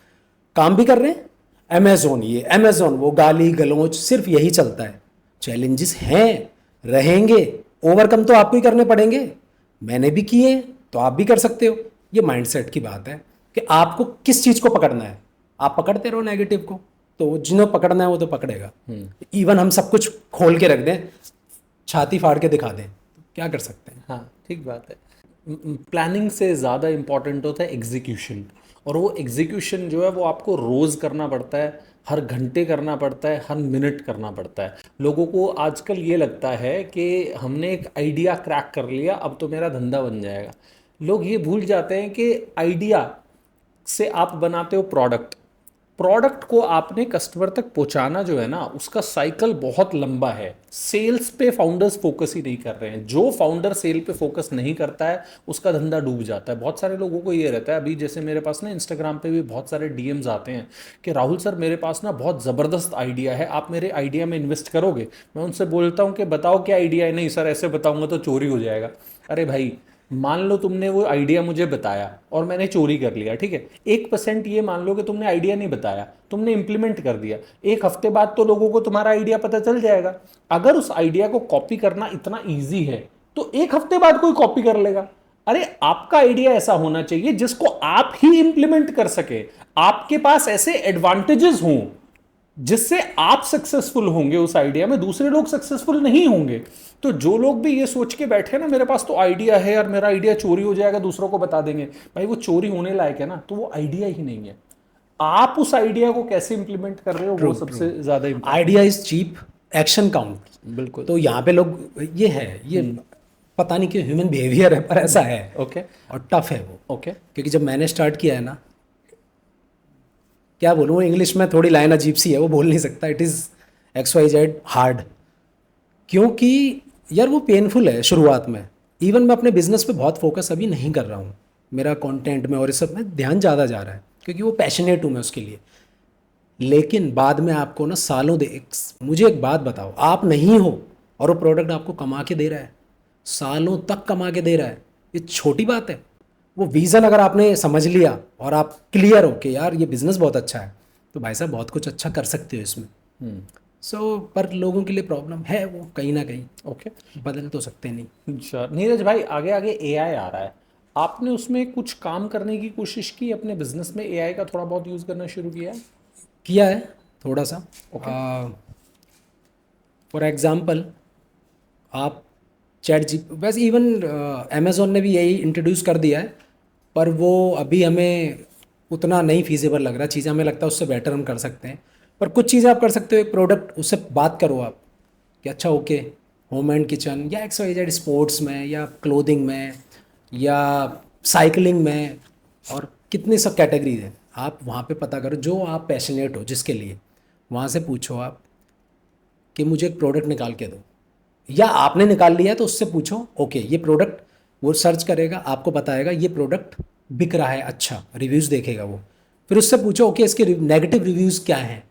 काम भी कर रहे हैं। अमेजोन ये, अमेजोन वो, गाली गलौज, सिर्फ यही चलता है। चैलेंजेस हैं, रहेंगे, ओवरकम तो आपको ही करने पड़ेंगे। मैंने भी किए, तो आप भी कर सकते हो। ये माइंडसेट की बात है कि आपको किस चीज़ को पकड़ना है। आप पकड़ते रहो नेगेटिव को, तो जिन्हें पकड़ना है वो तो पकड़ेगा। इवन हम सब कुछ खोल के रख दें, छाती फाड़ के दिखा दें, तो क्या कर सकते हैं? हाँ ठीक बात है। प्लानिंग से ज़्यादा इम्पॉर्टेंट होता है एग्जीक्यूशन, और वो एग्जीक्यूशन जो है वो आपको रोज़ करना पड़ता है, हर घंटे करना पड़ता है, हर मिनट करना पड़ता है। लोगों को आजकल ये लगता है कि हमने एक आइडिया क्रैक कर लिया, अब तो मेरा धंधा बन जाएगा। लोग ये भूल जाते हैं कि आइडिया से आप बनाते हो प्रोडक्ट, प्रोडक्ट को आपने कस्टमर तक पहुंचाना जो है ना, उसका साइकिल बहुत लंबा है। सेल्स पे फाउंडर्स फोकस ही नहीं कर रहे हैं। जो फाउंडर सेल पे फोकस नहीं करता है उसका धंधा डूब जाता है। बहुत सारे लोगों को ये रहता है, अभी जैसे मेरे पास ना इंस्टाग्राम पे भी बहुत सारे डीएम्स आते हैं कि राहुल सर मेरे पास ना बहुत ज़बरदस्त आइडिया है, आप मेरे आइडिया में इन्वेस्ट करोगे? मैं उनसे बोलता हूँ कि बताओ क्या आइडिया है। नहीं सर, ऐसे बताऊँगा तो चोरी हो जाएगा। अरे भाई, मान लो तुमने वो आइडिया मुझे बताया और मैंने चोरी कर लिया, ठीक है। 1% ये मान लो कि तुमने आइडिया नहीं बताया, तुमने इंप्लीमेंट कर दिया, 1 हफ्ते बाद तो लोगों को तुम्हारा आइडिया पता चल जाएगा। अगर उस आइडिया को कॉपी करना इतना ईजी है तो 1 हफ्ते बाद कोई कॉपी कर लेगा। अरे आपका आइडिया ऐसा होना चाहिए जिसको आप ही इंप्लीमेंट कर सके, आपके पास ऐसे एडवांटेजेस हों जिससे आप सक्सेसफुल होंगे उस आइडिया में, दूसरे लोग सक्सेसफुल नहीं होंगे। तो जो लोग भी ये सोच के बैठे ना मेरे पास तो आइडिया है और मेरा आइडिया चोरी हो जाएगा दूसरों को बता देंगे, भाई वो चोरी होने लायक है ना, तो वो आइडिया ही नहीं है। आप उस आइडिया को कैसे इंप्लीमेंट कर रहे हो वो सबसे ज्यादा important. Idea is cheap, action count. बिल्कुल। तो यहाँ पे लोग ये है, ये पता नहीं क्यों ह्यूमन बिहेवियर है पर ऐसा है। ओके। और टफ है वो, ओके। क्योंकि जब मैंने स्टार्ट किया है ना, क्या बोलूँ, इंग्लिश में थोड़ी लाइन अजीब सी है, वो बोल नहीं सकता। इट इज़ XYZ हार्ड, क्योंकि यार वो पेनफुल है शुरुआत में। इवन मैं अपने बिजनेस पे बहुत फोकस अभी नहीं कर रहा हूँ, मेरा कंटेंट में और इस सब में ध्यान ज़्यादा जा रहा है, क्योंकि वो पैशनेट हूँ मैं उसके लिए। लेकिन बाद में आपको ना सालों दे, मुझे एक बात बताओ, आप नहीं हो और वो प्रोडक्ट आपको कमा के दे रहा है, सालों तक कमा के दे रहा है, ये छोटी बात है। वो विज़न अगर आपने समझ लिया और आप क्लियर हो कि यार ये बिज़नेस बहुत अच्छा है, तो भाई साहब बहुत कुछ अच्छा कर सकते हो इसमें। सो पर लोगों के लिए प्रॉब्लम है वो कहीं ना कहीं, ओके। बदल तो सकते नहीं। अच्छा नीरज भाई, आगे आगे एआई आ रहा है, आपने उसमें कुछ काम करने की कोशिश की अपने बिजनेस में, एआई का थोड़ा बहुत यूज़ करना शुरू किया है? किया है थोड़ा सा। ओके। फॉर एग्ज़ाम्पल, आप चैट जी, वैसे इवन अमेज़ोन ने भी यही इंट्रोड्यूस कर दिया है, पर वो अभी हमें उतना नहीं फीजेबल लग रहा। चीज़ें हमें लगता है उससे बेटर हम कर सकते हैं, पर कुछ चीज़ें आप कर सकते हो। एक प्रोडक्ट उससे बात करो आप कि अच्छा ओके, होम एंड किचन या XYZ स्पोर्ट्स में या क्लोथिंग में या साइकिलिंग में, और कितनी सब कैटेगरीज हैं। आप वहाँ पे पता करो जो आप पैशनेट हो जिसके लिए, वहाँ से पूछो आप कि मुझे एक प्रोडक्ट निकाल के दो, या आपने निकाल लिया है तो उससे पूछो ओके ये प्रोडक्ट, वो सर्च करेगा, आपको बताएगा ये प्रोडक्ट बिक रहा है, अच्छा रिव्यूज़ देखेगा वो। फिर उससे पूछो ओके इसके नेगेटिव रिव्यूज़ क्या हैं,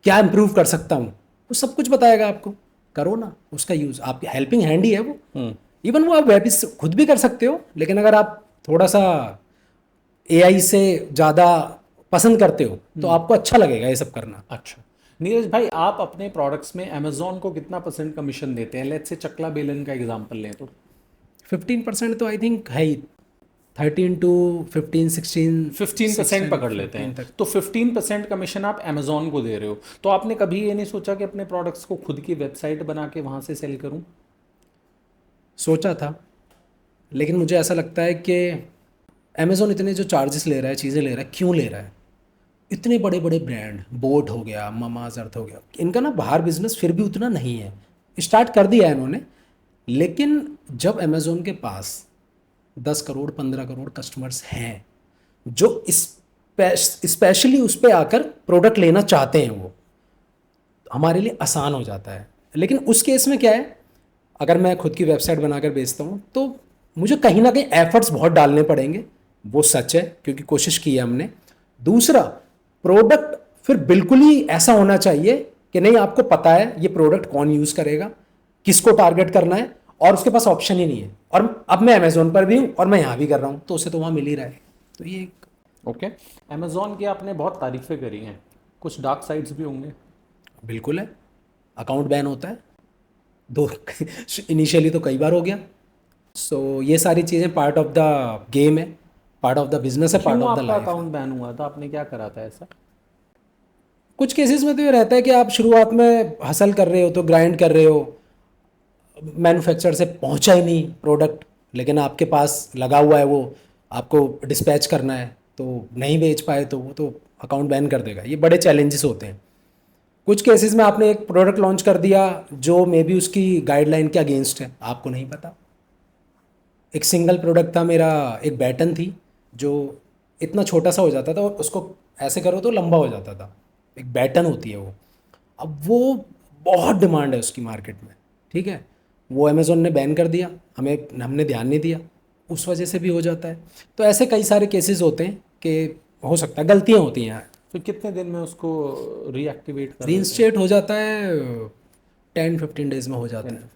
क्या इम्प्रूव कर सकता हूँ, वो सब कुछ बताएगा आपको। करो ना उसका यूज़, आपकी हेल्पिंग हैंड ही है वो। इवन वो आप वेब खुद भी कर सकते हो, लेकिन अगर आप थोड़ा सा AI से ज़्यादा पसंद करते हो तो आपको अच्छा लगेगा ये सब करना। अच्छा नीरज भाई, आप अपने प्रोडक्ट्स में अमेजोन को कितना परसेंट कमीशन देते हैं? लेट्स से चकला बेलन का एग्जांपल लें तो 15% तो आई थिंक है ही, 13 to 15 16 15% पकड़ लेते 15 हैं, तक। तो 15% कमीशन आप अमेजोन को दे रहे हो। तो आपने कभी ये नहीं सोचा कि अपने प्रोडक्ट्स को खुद की वेबसाइट बना के वहां से सेल करूं? सोचा था, लेकिन मुझे ऐसा लगता है कि अमेज़ोन इतने जो चार्जेस ले रहा है, चीज़ें ले रहा है, क्यों ले रहा है? इतने बड़े बड़े ब्रांड, बोट हो गया, मामाज अर्थ हो गया, इनका ना बाहर बिजनेस फिर भी उतना नहीं है। स्टार्ट कर दिया है इन्होंने, लेकिन जब अमेज़ोन के पास 10 करोड़ 15 करोड़ कस्टमर्स हैं जो स्पेशली उस पर आकर प्रोडक्ट लेना चाहते हैं, वो हमारे लिए आसान हो जाता है। लेकिन उस केस में क्या है, अगर मैं खुद की वेबसाइट बनाकर बेचता हूँ तो मुझे कहीं ना कहीं एफर्ट्स बहुत डालने पड़ेंगे, वो सच है, क्योंकि कोशिश की है हमने। दूसरा, प्रोडक्ट फिर बिल्कुल ही ऐसा होना चाहिए कि नहीं आपको पता है ये प्रोडक्ट कौन यूज़ करेगा, किसको टारगेट करना है, और उसके पास ऑप्शन ही नहीं है। और अब मैं अमेज़ोन पर भी हूँ और मैं यहाँ भी कर रहा हूँ, तो उसे तो वहाँ मिल ही रहा है। तो ये ओके। अमेजोन की आपने बहुत तारीफें करी हैं, कुछ डार्क साइड्स भी होंगे? बिल्कुल है, अकाउंट बैन होता है दो इनिशियली तो कई बार हो गया। सो ये सारी चीज़ें पार्ट ऑफ द गेम है, पार्ट ऑफ द बिजनेस है, पार्ट क्यों ऑफ द आपका लाइफ है। अकाउंट बैन हुआ था? आपने क्या करा था ऐसा? कुछ केसेस में तो ये रहता है कि आप शुरुआत में हसल कर रहे हो, तो ग्राइंड कर रहे हो, मैन्युफैक्चरर से पहुंचा ही नहीं प्रोडक्ट, लेकिन आपके पास लगा हुआ है, वो आपको डिस्पैच करना है, तो नहीं बेच पाए तो वो तो अकाउंट बैन कर देगा। ये बड़े चैलेंजेस होते हैं। कुछ केसेस में आपने एक प्रोडक्ट लॉन्च कर दिया जो मे बी उसकी गाइडलाइन के अगेंस्ट है, आपको नहीं पता। एक सिंगल प्रोडक्ट था मेरा, एक बैटन थी जो इतना छोटा सा हो जाता था और उसको ऐसे करो तो लंबा हो जाता था, एक बैटन होती है वो। अब वो बहुत डिमांड है उसकी मार्केट में, ठीक है, वो अमेज़ोन ने बैन कर दिया, हमने ध्यान नहीं दिया, उस वजह से भी हो जाता है। तो ऐसे कई सारे केसेस होते हैं कि हो सकता है, गलतियाँ होती हैं। फिर कितने दिन में उसको रीएक्टिवेट कर देते हैं? रीइंस्टेट हो जाता है 10-15 डेज में हो जाता है।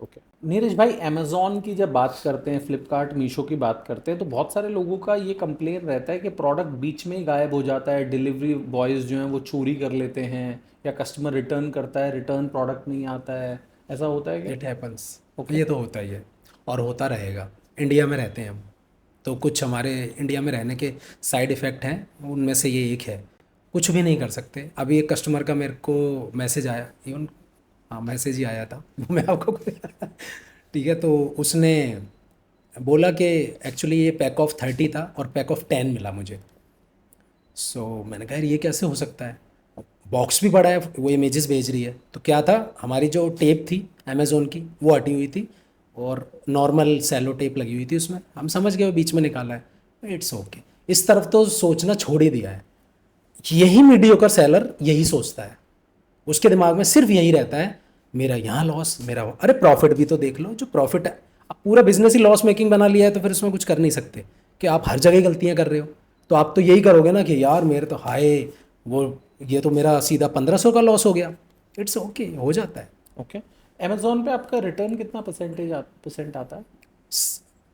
ओके। नीरज भाई, अमेजोन की जब बात करते हैं, फ्लिपकार्ट मीशो की बात करते हैं, तो बहुत सारे लोगों का ये कंप्लेन रहता है कि प्रोडक्ट बीच में ही गायब हो जाता है, डिलीवरी बॉयज़ जो हैं वो चोरी कर लेते हैं, या कस्टमर रिटर्न करता है, रिटर्न प्रोडक्ट नहीं आता है। ऐसा होता है क्या? It happens, Okay. ये तो होता ही है और होता रहेगा। इंडिया में रहते हैं हम, तो कुछ हमारे इंडिया में रहने के साइड इफ़ेक्ट हैं, उनमें से ये एक है। कुछ भी नहीं कर सकते। अभी एक कस्टमर का मेरे को मैसेज आया, इवन हाँ मैसेज ही आया था वो मैं आपको ठीक है, तो उसने बोला कि एक्चुअली ये पैक ऑफ 30 था और पैक ऑफ 10 मिला मुझे। सो मैंने कहा यार ये कैसे हो सकता है, बॉक्स भी बड़ा है, वो इमेजेस भेज रही है। तो क्या था, हमारी जो टेप थी अमेज़ोन की वो हटी हुई थी और नॉर्मल सेलो टेप लगी हुई थी उसमें, हम समझ गए वो बीच में निकाला है, इट्स ओके। इस तरफ तो सोचना छोड़ ही दिया है। यही मीडियोकर सेलर यही सोचता है, उसके दिमाग में सिर्फ यही रहता है, मेरा यहाँ लॉस, मेरा अरे प्रॉफिट भी तो देख लो, जो प्रॉफिट है। अब पूरा बिजनेस ही लॉस मेकिंग बना लिया है तो फिर उसमें कुछ कर नहीं सकते कि आप हर जगह गलतियाँ कर रहे हो। तो आप तो यही करोगे ना कि यार मेरे तो हाय वो, ये तो मेरा सीधा 1500 का लॉस हो गया। इट्स ओके, हो जाता है। ओके। अमेजोन पे आपका रिटर्न कितना परसेंट आता है?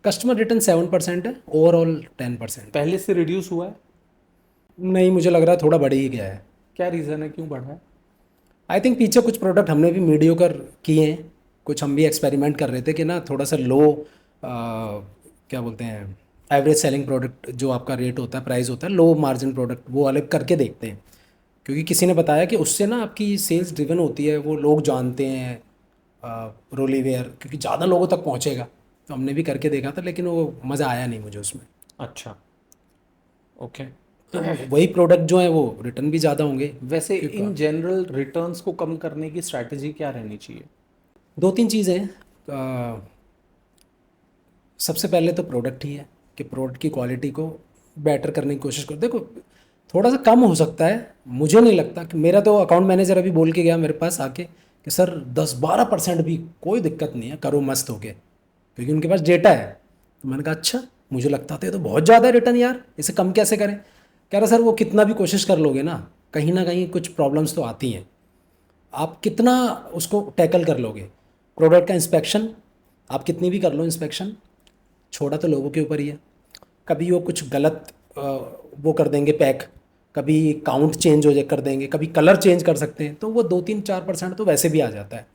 कस्टमर रिटर्न 7% है, ओवरऑल 10%। पहले से रिड्यूस हुआ है? नहीं, मुझे लग रहा है थोड़ा बढ़ ही गया है। क्या रीज़न है, क्यों बढ़ा है? आई थिंक पीछे कुछ प्रोडक्ट हमने भी मीडियोकर किए हैं, कुछ हम भी एक्सपेरिमेंट कर रहे थे कि ना थोड़ा सा लो क्या बोलते हैं, एवरेज सेलिंग प्रोडक्ट जो आपका रेट होता है, प्राइस होता है, लो मार्जिन प्रोडक्ट वो अलग करके देखते हैं। क्योंकि किसी ने बताया कि उससे ना आपकी सेल्स ड्रिवन होती है, वो लोग जानते हैं रोलीवेयर, क्योंकि ज़्यादा लोगों तक पहुँचेगा। तो हमने भी करके देखा था लेकिन वो मज़ा आया नहीं मुझे उसमें। अच्छा, ओके। तो वही प्रोडक्ट जो है वो रिटर्न भी ज़्यादा होंगे। वैसे इन जनरल रिटर्न्स को कम करने की स्ट्रैटेजी क्या रहनी चाहिए? दो तीन चीज़ें हैं। सबसे पहले तो प्रोडक्ट ही है कि प्रोडक्ट की क्वालिटी को बेटर करने की कोशिश करो। देखो थोड़ा सा कम हो सकता है, मुझे नहीं लगता कि, मेरा तो अकाउंट मैनेजर अभी बोल के गया मेरे पास आके कि सर 10-12% भी कोई दिक्कत नहीं है, करो मस्त होके, क्योंकि उनके पास डेटा है। तो मैंने कहा अच्छा, मुझे लगता था ये तो बहुत ज़्यादा रिटर्न यार, इसे कम कैसे करें। कह रहा सर वो कितना भी कोशिश कर लोगे ना कहीं कुछ प्रॉब्लम्स तो आती हैं, आप कितना उसको टैकल कर लोगे। प्रोडक्ट का इंस्पेक्शन आप कितनी भी कर लो इंस्पेक्शन, छोड़ा तो लोगों के ऊपर ही है। कभी वो कुछ गलत वो कर देंगे पैक, कभी काउंट चेंज हो जाए कर देंगे, कभी कलर चेंज कर सकते हैं, तो वो 2-3-4% तो वैसे भी आ जाता है।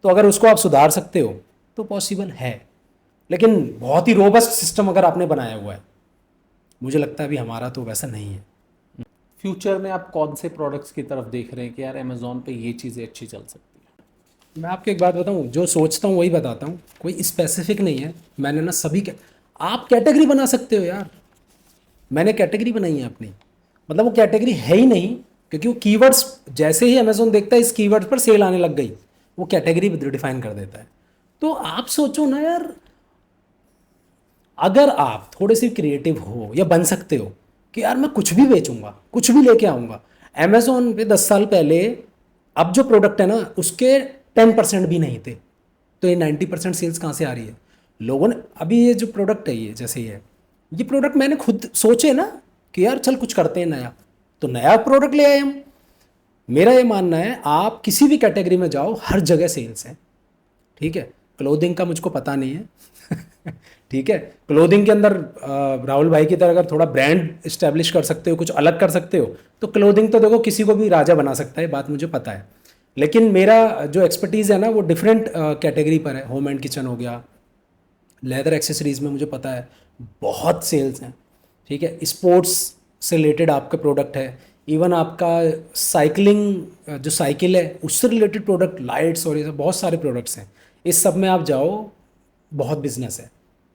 तो अगर उसको आप सुधार सकते हो तो पॉसिबल है, लेकिन बहुत ही रोबस्ट सिस्टम अगर आपने बनाया हुआ है, मुझे लगता है अभी हमारा तो वैसा नहीं है। फ्यूचर में आप कौन से प्रोडक्ट्स की तरफ देख रहे हैं कि यार अमेजोन पे ये चीज़ें अच्छी चल सकती है? मैं आपको एक बात बताऊं, जो सोचता हूँ वही बताता हूँ, कोई स्पेसिफिक नहीं है। मैंने ना सभी आप कैटेगरी बना सकते हो यार, मैंने कैटेगरी बनाई है अपनी, मतलब वो कैटेगरी है ही नहीं, क्योंकि वो कीवर्ड्स जैसे ही अमेजोन देखता है इस कीवर्ड पर सेल आने लग गई, वो कैटेगरी डिफाइन कर देता है। तो आप सोचो ना यार, अगर आप थोड़े से क्रिएटिव हो या बन सकते हो कि यार मैं कुछ भी बेचूंगा, कुछ भी लेके आऊँगा। अमेजोन पे 10 साल पहले अब जो प्रोडक्ट है ना उसके 10% भी नहीं थे, तो ये 90% सेल्स कहाँ से आ रही है? लोगों ने अभी ये जो प्रोडक्ट है, ये जैसे ये प्रोडक्ट मैंने खुद सोचे ना कि यार चल कुछ करते हैं नया, तो नया प्रोडक्ट ले आए हम। मेरा ये मानना है आप किसी भी कैटेगरी में जाओ, हर जगह सेल्स है, ठीक है। क्लोथिंग का मुझको पता नहीं है ठीक है, क्लोथिंग के अंदर राहुल भाई की तरह अगर थोड़ा ब्रांड इस्टेब्लिश कर सकते हो, कुछ अलग कर सकते हो, तो क्लोथिंग तो देखो किसी को भी राजा बना सकता है, बात मुझे पता है। लेकिन मेरा जो एक्सपर्टीज़ है ना वो डिफरेंट कैटेगरी पर है। होम एंड किचन हो गया, लेदर एक्सेसरीज़ में मुझे पता है बहुत सेल्स हैं, ठीक है। स्पोर्ट्स से रिलेटेड आपका प्रोडक्ट है, इवन आपका साइकिलिंग जो साइकिल है उससे रिलेटेड प्रोडक्ट, लाइट्स और ये सब बहुत सारे प्रोडक्ट्स हैं। इस सब में आप जाओ, बहुत बिजनेस है,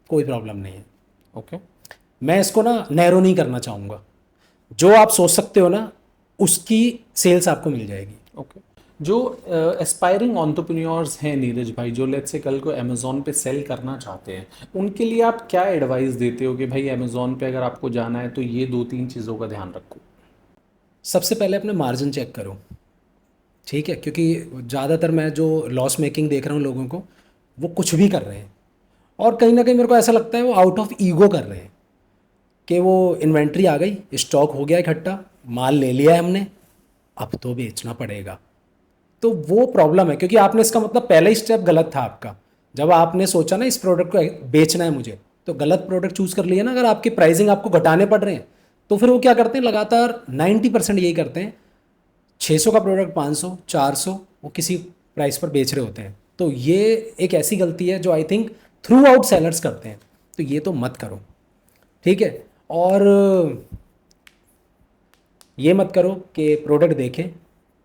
कोई प्रॉब्लम नहीं है। ओके। मैं इसको ना नैरो नहीं करना चाहूँगा, जो आप सोच सकते हो ना उसकी सेल्स आपको मिल जाएगी। ओके। जो एस्पायरिंग एंटरप्रेन्योर्स हैं नीरज भाई, जो लेट्स से कल को अमेजोन पे सेल करना चाहते हैं, उनके लिए आप क्या एडवाइस देते हो कि भाई अमेजोन पे अगर आपको जाना है तो ये 2-3 चीज़ों का ध्यान रखो? सबसे पहले अपने मार्जिन चेक करो, ठीक है, क्योंकि ज़्यादातर मैं जो लॉस मेकिंग देख रहा हूँ लोगों को, वो कुछ भी कर रहे हैं और कहीं ना कहीं मेरे को ऐसा लगता है वो आउट ऑफ ईगो कर रहे हैं कि वो इन्वेंट्री आ गई, स्टॉक हो गया इकट्ठा, माल ले लिया है हमने, अब तो बेचना पड़ेगा। तो वो प्रॉब्लम है, क्योंकि आपने इसका मतलब पहला ही स्टेप गलत था आपका। जब आपने सोचा ना इस प्रोडक्ट को बेचना है मुझे, तो गलत प्रोडक्ट चूज़ कर लिया ना। अगर आपकी प्राइसिंग आपको घटाने पड़ रहे हैं तो फिर वो क्या करते हैं, लगातार 90% यही करते हैं, 600 का प्रोडक्ट 500 400 वो किसी प्राइस पर बेच रहे होते हैं। तो ये एक ऐसी गलती है जो I think through out sellers करते हैं, तो ये तो मत करो, ठीक है। और ये मत करो कि प्रोडक्ट देखे,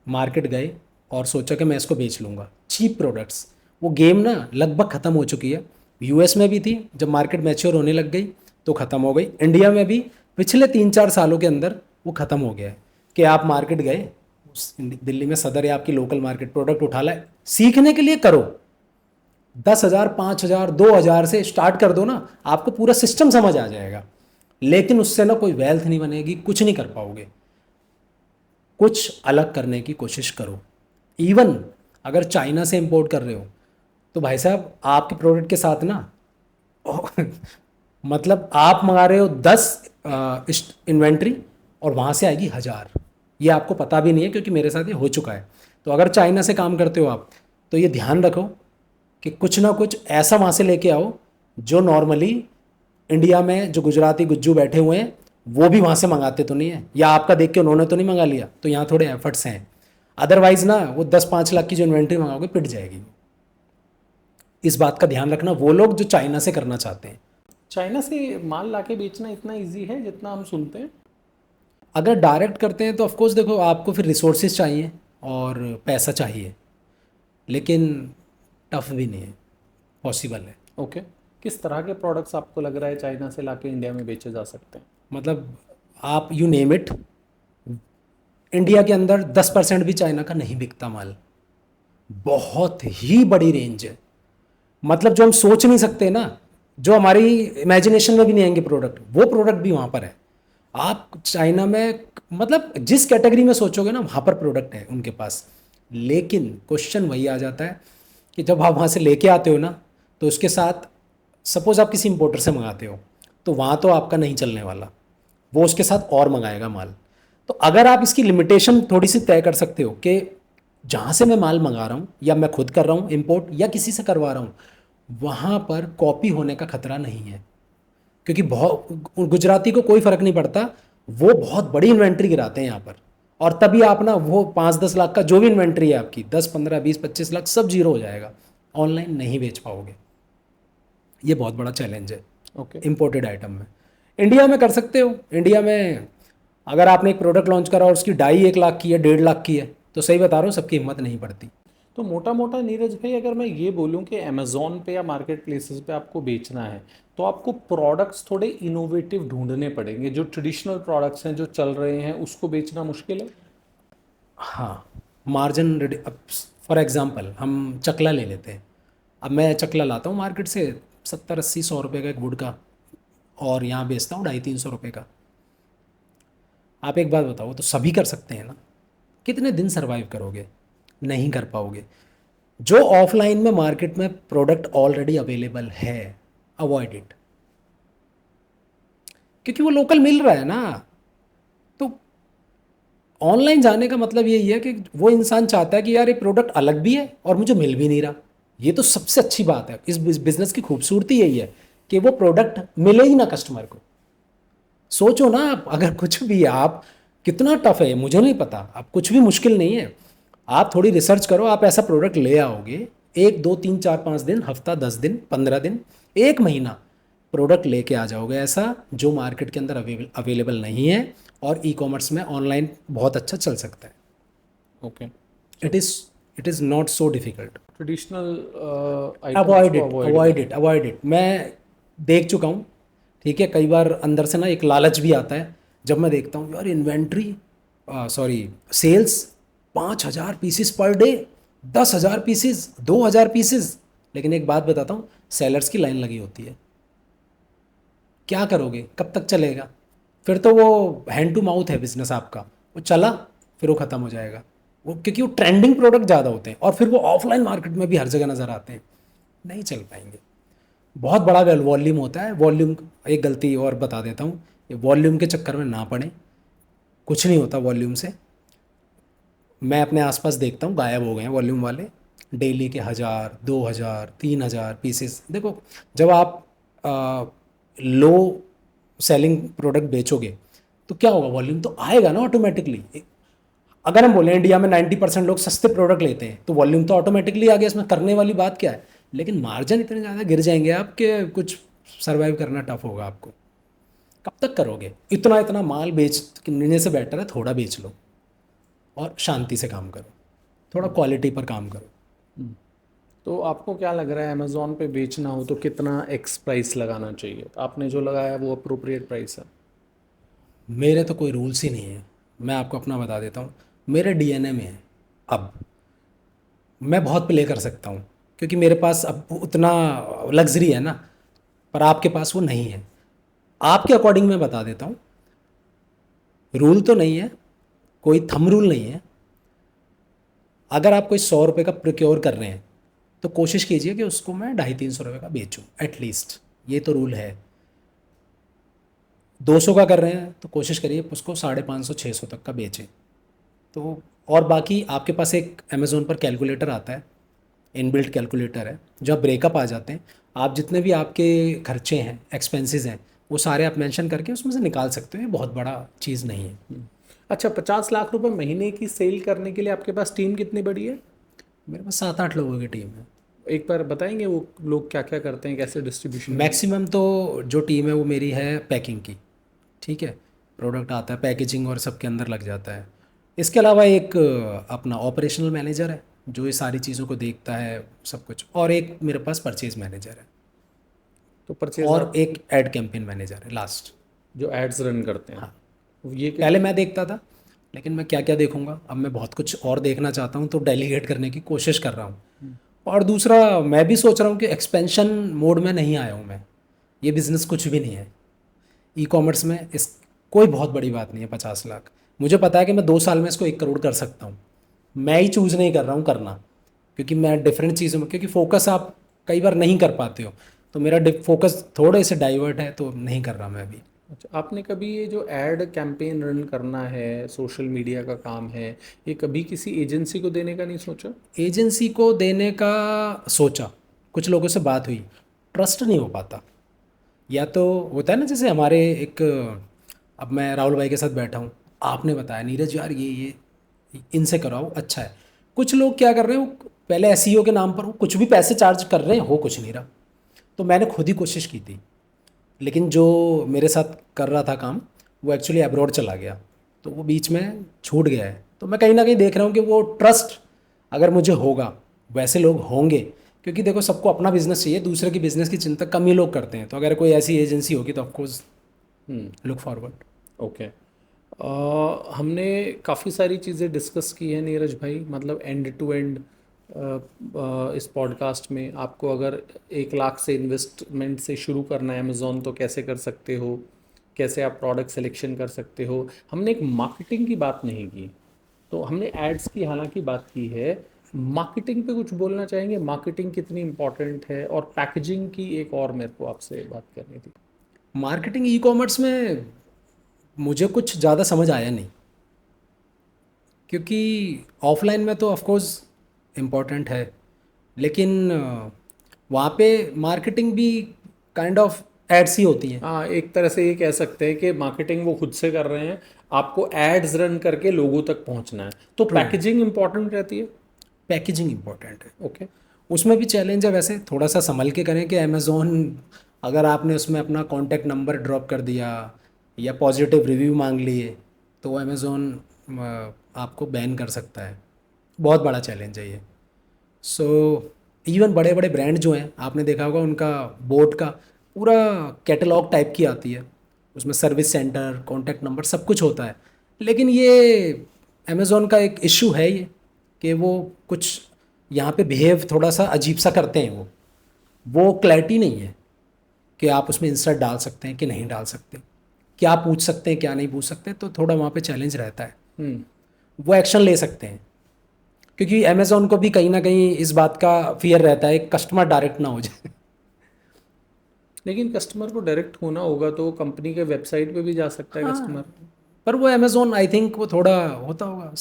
मार्केट गए और सोचा कि मैं इसको बेच लूँगा। चीप प्रोडक्ट्स, वो गेम ना लगभग ख़त्म हो चुकी है। यूएस में भी थी, जब मार्केट मैच्योर होने लग गई तो ख़त्म हो गई। इंडिया में भी पिछले 3-4 सालों के अंदर वो ख़त्म हो गया है कि आप मार्केट गए, दिल्ली में सदर या आपकी लोकल मार्केट, प्रोडक्ट उठा लाए, सीखने के लिए करो। 10,000, 5,000, 2,000 से स्टार्ट कर दो ना, आपको पूरा सिस्टम समझ आ जाएगा। लेकिन उससे ना कोई वेल्थ नहीं बनेगी, कुछ नहीं कर पाओगे। कुछ अलग करने की कोशिश करो। इवन अगर चाइना से इंपोर्ट कर रहे हो तो भाई साहब आपके प्रोडक्ट के साथ ना मतलब आप मंगा रहे हो 10 इन्वेंट्री और वहाँ से आएगी 1,000। ये आपको पता भी नहीं है क्योंकि मेरे साथ ये हो चुका है। तो अगर चाइना से काम करते हो आप, तो ये ध्यान रखो कि कुछ ना कुछ ऐसा वहाँ से लेके आओ जो नॉर्मली इंडिया में जो गुजराती गुज्जू बैठे हुए हैं वो भी वहाँ से मंगाते तो नहीं है, या आपका देख के उन्होंने तो नहीं मंगा लिया। तो यहाँ थोड़े एफर्ट्स हैं, अदरवाइज ना वो 10-5 लाख की जो इन्वेंट्री मंगाओगे पिट जाएगी। इस बात का ध्यान रखना, वो लोग जो चाइना से करना चाहते हैं। चाइना से माल लाके बेचना इतना इजी है जितना हम सुनते हैं? अगर डायरेक्ट करते हैं तो ऑफकोर्स देखो आपको फिर रिसोर्सेज चाहिए और पैसा चाहिए, लेकिन टफ भी नहीं है, पॉसिबल है। ओके, किस तरह के प्रोडक्ट्स आपको लग रहा है चाइना से लाके इंडिया में बेचे जा सकते हैं? मतलब आप यू नेम इट, इंडिया के अंदर 10% भी चाइना का नहीं बिकता माल। बहुत ही बड़ी रेंज है, मतलब जो हम सोच नहीं सकते ना, जो हमारी इमेजिनेशन में भी नहीं आएंगे प्रोडक्ट, वो प्रोडक्ट भी वहाँ पर है। आप चाइना में मतलब जिस कैटेगरी में सोचोगे ना वहाँ पर प्रोडक्ट है उनके पास। लेकिन क्वेश्चन वही आ जाता है कि जब आप वहाँ से लेके आते हो ना, तो उसके साथ सपोज आप किसी इंपोर्टर से मंगाते हो तो वहाँ तो आपका नहीं चलने वाला, वो उसके साथ और मंगाएगा माल। तो अगर आप इसकी लिमिटेशन थोड़ी सी तय कर सकते हो कि जहाँ से मैं माल मंगा रहा हूँ या मैं खुद कर रहा हूँ इंपोर्ट या किसी से करवा रहा हूँ, वहाँ पर कॉपी होने का खतरा नहीं है। क्योंकि बहुत गुजराती को कोई फ़र्क नहीं पड़ता, वो बहुत बड़ी इन्वेंट्री गिराते हैं यहाँ पर, और तभी आप ना वो 5-10 लाख का जो भी इन्वेंट्री है आपकी 10, 15, 20, 25 लाख सब जीरो हो जाएगा। ऑनलाइन नहीं बेच पाओगे, ये बहुत बड़ा चैलेंज है ओके। इंपोर्टेड आइटम में। इंडिया में कर सकते हो। इंडिया में अगर आपने एक प्रोडक्ट लॉन्च करा और उसकी डाई 1 लाख की है, 1.5 लाख की है, तो सही बता रहा हूँ सबकी हिम्मत नहीं पड़ती। तो मोटा मोटा नीरज भाई, अगर मैं ये बोलूँ कि अमेज़ॉन पे या मार्केट प्लेसेस पे आपको बेचना है तो आपको प्रोडक्ट्स थोड़े इनोवेटिव ढूंढने पड़ेंगे। जो ट्रेडिशनल प्रोडक्ट्स हैं जो चल रहे हैं उसको बेचना मुश्किल है। हाँ, मार्जिन फॉर एग्जांपल हम चकला ले लेते हैं। अब मैं चकला लाता हूँ मार्केट से 70-80-100 रुपये का एक वुड का, और यहाँ बेचता हूँ 250-300 रुपये का। आप एक बात बताओ, तो सभी कर सकते हैं ना? कितने दिन सरवाइव करोगे? नहीं कर पाओगे। जो ऑफलाइन में मार्केट में प्रोडक्ट ऑलरेडी अवेलेबल है, अवॉइड इट, क्योंकि वो लोकल मिल रहा है ना। तो ऑनलाइन जाने का मतलब यही है कि वो इंसान चाहता है कि यार ये प्रोडक्ट अलग भी है और मुझे मिल भी नहीं रहा। ये तो सबसे अच्छी बात है, इस बिजनेस की खूबसूरती यही है कि वो प्रोडक्ट मिले ही ना कस्टमर को। सोचो ना आप, अगर कुछ भी आप, कितना टफ है मुझे नहीं पता, आप कुछ भी मुश्किल नहीं है। आप थोड़ी रिसर्च करो, आप ऐसा प्रोडक्ट ले आओगे, 1, 2, 3, 4, 5 दिन, हफ्ता, 10 दिन, 15 दिन, 1 महीना प्रोडक्ट लेके आ जाओगे ऐसा जो मार्केट के अंदर अवेलेबल नहीं है, और ई कॉमर्स में ऑनलाइन बहुत अच्छा चल सकता है। Okay, it is it is not so difficult. Traditional avoid it, avoid it, avoid it. मैं देख चुका हूँ, ठीक है। कई बार अंदर से ना एक लालच भी आता है जब मैं देखता हूँ यार inventory, sorry sales 5,000 pieces per day, 10,000 pieces, 2,000 pieces. लेकिन एक बात बताता हूँ, सेलर्स की लाइन लगी होती है। क्या करोगे, कब तक चलेगा? फिर तो वो हैंड टू माउथ है बिजनेस आपका, वो चला फिर वो ख़त्म हो जाएगा। वो क्योंकि वो ट्रेंडिंग प्रोडक्ट ज़्यादा होते हैं और फिर वो ऑफलाइन मार्केट में भी हर जगह नज़र आते हैं, नहीं चल पाएंगे। बहुत बड़ा वॉल्यूम होता है। वॉल्यूम, एक गलती और बता देता हूँ, ये वॉल्यूम के चक्कर में ना पड़े, कुछ नहीं होता वॉल्यूम से। मैं अपने आसपास देखता हूँ गायब हो गए हैं वॉल्यूम वाले, डेली के 1,000, 2,000, 3,000 पीसेस। देखो जब आप लो सेलिंग प्रोडक्ट बेचोगे तो क्या होगा, वॉल्यूम तो आएगा ना ऑटोमेटिकली। अगर हम बोले इंडिया में 90% लोग सस्ते प्रोडक्ट लेते हैं तो वॉल्यूम तो ऑटोमेटिकली आ गया, इसमें करने वाली बात क्या है। लेकिन मार्जिन इतने ज़्यादा गिर जाएंगे आपके, कुछ सर्वाइव करना टफ होगा आपको। कब तक करोगे? इतना इतना माल बेचने से बेटर है थोड़ा बेच लो और शांति से काम करो, थोड़ा क्वालिटी पर काम करो। तो आपको क्या लग रहा है, अमेज़ॉन पे बेचना हो तो कितना एक्स प्राइस लगाना चाहिए? आपने जो लगाया वो अप्रोप्रिएट प्राइस है? मेरे तो कोई रूल्स ही नहीं है, मैं आपको अपना बता देता हूँ। मेरे डीएनए में है। अब मैं बहुत प्ले कर सकता हूँ क्योंकि मेरे पास अब उतना लग्जरी है ना, पर आपके पास वो नहीं है। आपके अकॉर्डिंग मैं बता देता हूँ, रूल तो नहीं है, कोई थंब रूल नहीं है। अगर आप कोई 100 रुपये का प्रोक्योर कर रहे हैं तो कोशिश कीजिए कि उसको मैं 250-300 रुपये का बेचूं एटलीस्ट, ये तो रूल है। 200 का कर रहे हैं तो कोशिश करिए उसको 550-600 तक का बेचें। तो और बाकी आपके पास एक अमेज़ोन पर कैलकुलेटर आता है, इनबिल्ट कैलकुलेटर है, जो आप ब्रेकअप आ जाते हैं, आप जितने भी आपके खर्चे हैं, एक्सपेंसेस हैं, वो सारे आप मेंशन करके उसमें से निकाल सकते हो। ये बहुत बड़ा चीज़ नहीं है। अच्छा, 50 लाख रुपए महीने की सेल करने के लिए आपके पास टीम कितनी बड़ी है? मेरे पास 7-8 लोगों की टीम है। एक बार बताएंगे वो लोग क्या क्या करते हैं, कैसे डिस्ट्रीब्यूशन? मैक्सिमम तो जो टीम है वो मेरी है पैकिंग की, ठीक है, प्रोडक्ट आता है पैकेजिंग और सबके अंदर लग जाता है। इसके अलावा एक अपना ऑपरेशनल मैनेजर है जो ये सारी चीज़ों को देखता है सब कुछ, और एक मेरे पास परचेज मैनेजर है, तो परचेज और आप एक एड कैंपेन मैनेजर है लास्ट। जो एड्स रन करते हैं, हाँ, ये पहले मैं देखता था, लेकिन मैं क्या क्या देखूंगा, अब मैं बहुत कुछ और देखना चाहता हूँ, तो डेलीगेट करने की कोशिश कर रहा हूँ। और दूसरा मैं भी सोच रहा हूँ कि एक्सपेंशन मोड में नहीं आया हूँ मैं, ये बिज़नेस कुछ भी नहीं है ई कॉमर्स में, इस कोई बहुत बड़ी बात नहीं है 50 लाख। मुझे पता है कि मैं 2 साल में इसको 1 करोड़ कर सकता हूँ, मैं ही चूज़ नहीं कर रहा हूँ करना, क्योंकि मैं डिफरेंट चीज़ों में, क्योंकि फोकस आप कई बार नहीं कर पाते हो, तो मेरा फोकस थोड़े से डाइवर्ट है, तो नहीं कर रहा मैं अभी। अच्छा, आपने कभी ये जो एड कैंपेन रन करना है, सोशल मीडिया का काम है, ये कभी किसी एजेंसी को देने का नहीं सोचा? एजेंसी को देने का सोचा, कुछ लोगों से बात हुई, ट्रस्ट नहीं हो पाता। या तो होता है ना, जैसे हमारे एक, अब मैं राहुल भाई के साथ बैठा हूँ, आपने बताया नीरज यार ये इनसे कराओ अच्छा है। कुछ लोग क्या कर रहे हैं, वो पहले एसईओ के नाम पर वो कुछ भी पैसे चार्ज कर रहे हैं, हो कुछ नहीं रहा। तो मैंने खुद ही कोशिश की थी, लेकिन जो मेरे साथ कर रहा था काम वो एक्चुअली अब्रॉड चला गया, तो वो बीच में छूट गया है। तो मैं कहीं ना कहीं देख रहा हूँ कि वो ट्रस्ट अगर मुझे होगा, वैसे लोग होंगे, क्योंकि देखो सबको अपना बिजनेस चाहिए, दूसरे की बिजनेस की चिंता कम ही लोग करते हैं। तो अगर कोई ऐसी एजेंसी होगी तो ऑफकोर्स लुक फॉरवर्ड। ओके। हमने काफ़ी सारी चीज़ें डिस्कस की हैं नीरज भाई, मतलब एंड टू एंड। इस पॉडकास्ट में आपको अगर 1 लाख से इन्वेस्टमेंट से शुरू करना है अमेज़ॉन, तो कैसे कर सकते हो, कैसे आप प्रोडक्ट सिलेक्शन कर सकते हो। हमने एक मार्केटिंग की बात नहीं की, तो हमने एड्स की हालांकि बात की है। मार्केटिंग पे कुछ बोलना चाहेंगे? मार्केटिंग कितनी इंपॉर्टेंट है? और पैकेजिंग की एक और मेरे को आपसे बात करनी थी। मार्केटिंग ई कॉमर्स में मुझे कुछ ज़्यादा समझ आया नहीं, क्योंकि ऑफलाइन में तो ऑफकोर्स इम्पोर्टेंट है, लेकिन वहाँ पे मार्केटिंग भी काइंड ऑफ एड्स ही होती हैं। हाँ, एक तरह से ये कह सकते हैं कि मार्केटिंग वो खुद से कर रहे हैं, आपको एड्स रन करके लोगों तक पहुंचना है, तो पैकेजिंग इंपॉर्टेंट रहती है। पैकेजिंग इम्पोर्टेंट है, ओके। उसमें भी चैलेंज है वैसे, थोड़ा सा संभल के करें कि अमेज़ोन, अगर आपने उसमें अपना कॉन्टैक्ट नंबर ड्रॉप कर दिया या पॉजिटिव रिव्यू मांग लिए, तो अमेज़ोन आपको बैन कर सकता है। बहुत बड़ा चैलेंज है ये। सो इवन बड़े बड़े ब्रांड जो हैं, आपने देखा होगा उनका बोट का पूरा कैटलॉग टाइप की आती है, उसमें सर्विस सेंटर, कॉन्टैक्ट नंबर सब कुछ होता है। लेकिन ये अमेज़ोन का एक इश्यू है ये, कि वो कुछ यहाँ पे बिहेव थोड़ा सा अजीब सा करते हैं। वो क्लैरिटी नहीं है कि आप उसमें इंसर्ट डाल सकते हैं कि नहीं डाल सकते, क्या पूछ सकते हैं क्या नहीं पूछ सकते, तो थोड़ा वहाँ पे चैलेंज रहता है। वो एक्शन ले सकते हैं, क्योंकि अमेज़ोन को भी कहीं ना कहीं इस बात का फियर रहता है कस्टमर डायरेक्ट ना हो जाए। लेकिन कस्टमर को डायरेक्ट होना होगा तो कंपनी के वेबसाइट पे भी जा सकता है कस्टमर। पर वो अमेज़ोन आई थिंक वो थोड़ा होता होगा,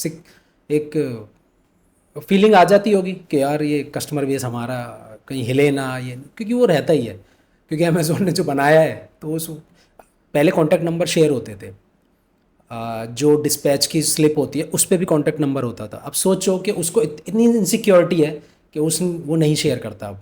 एक फीलिंग आ जाती होगी कि यार ये कस्टमर बेस हमारा कहीं हिले ना, ये क्योंकि वो रहता ही है, क्योंकि अमेज़ोन ने जो बनाया है तो उस पहले कॉन्टैक्ट नंबर शेयर होते थे, जो डिस्पैच की स्लिप होती है उस पर भी कॉन्टैक्ट नंबर होता था। अब सोचो कि उसको इतनी इनसिक्योरिटी है कि वो नहीं शेयर करता अब।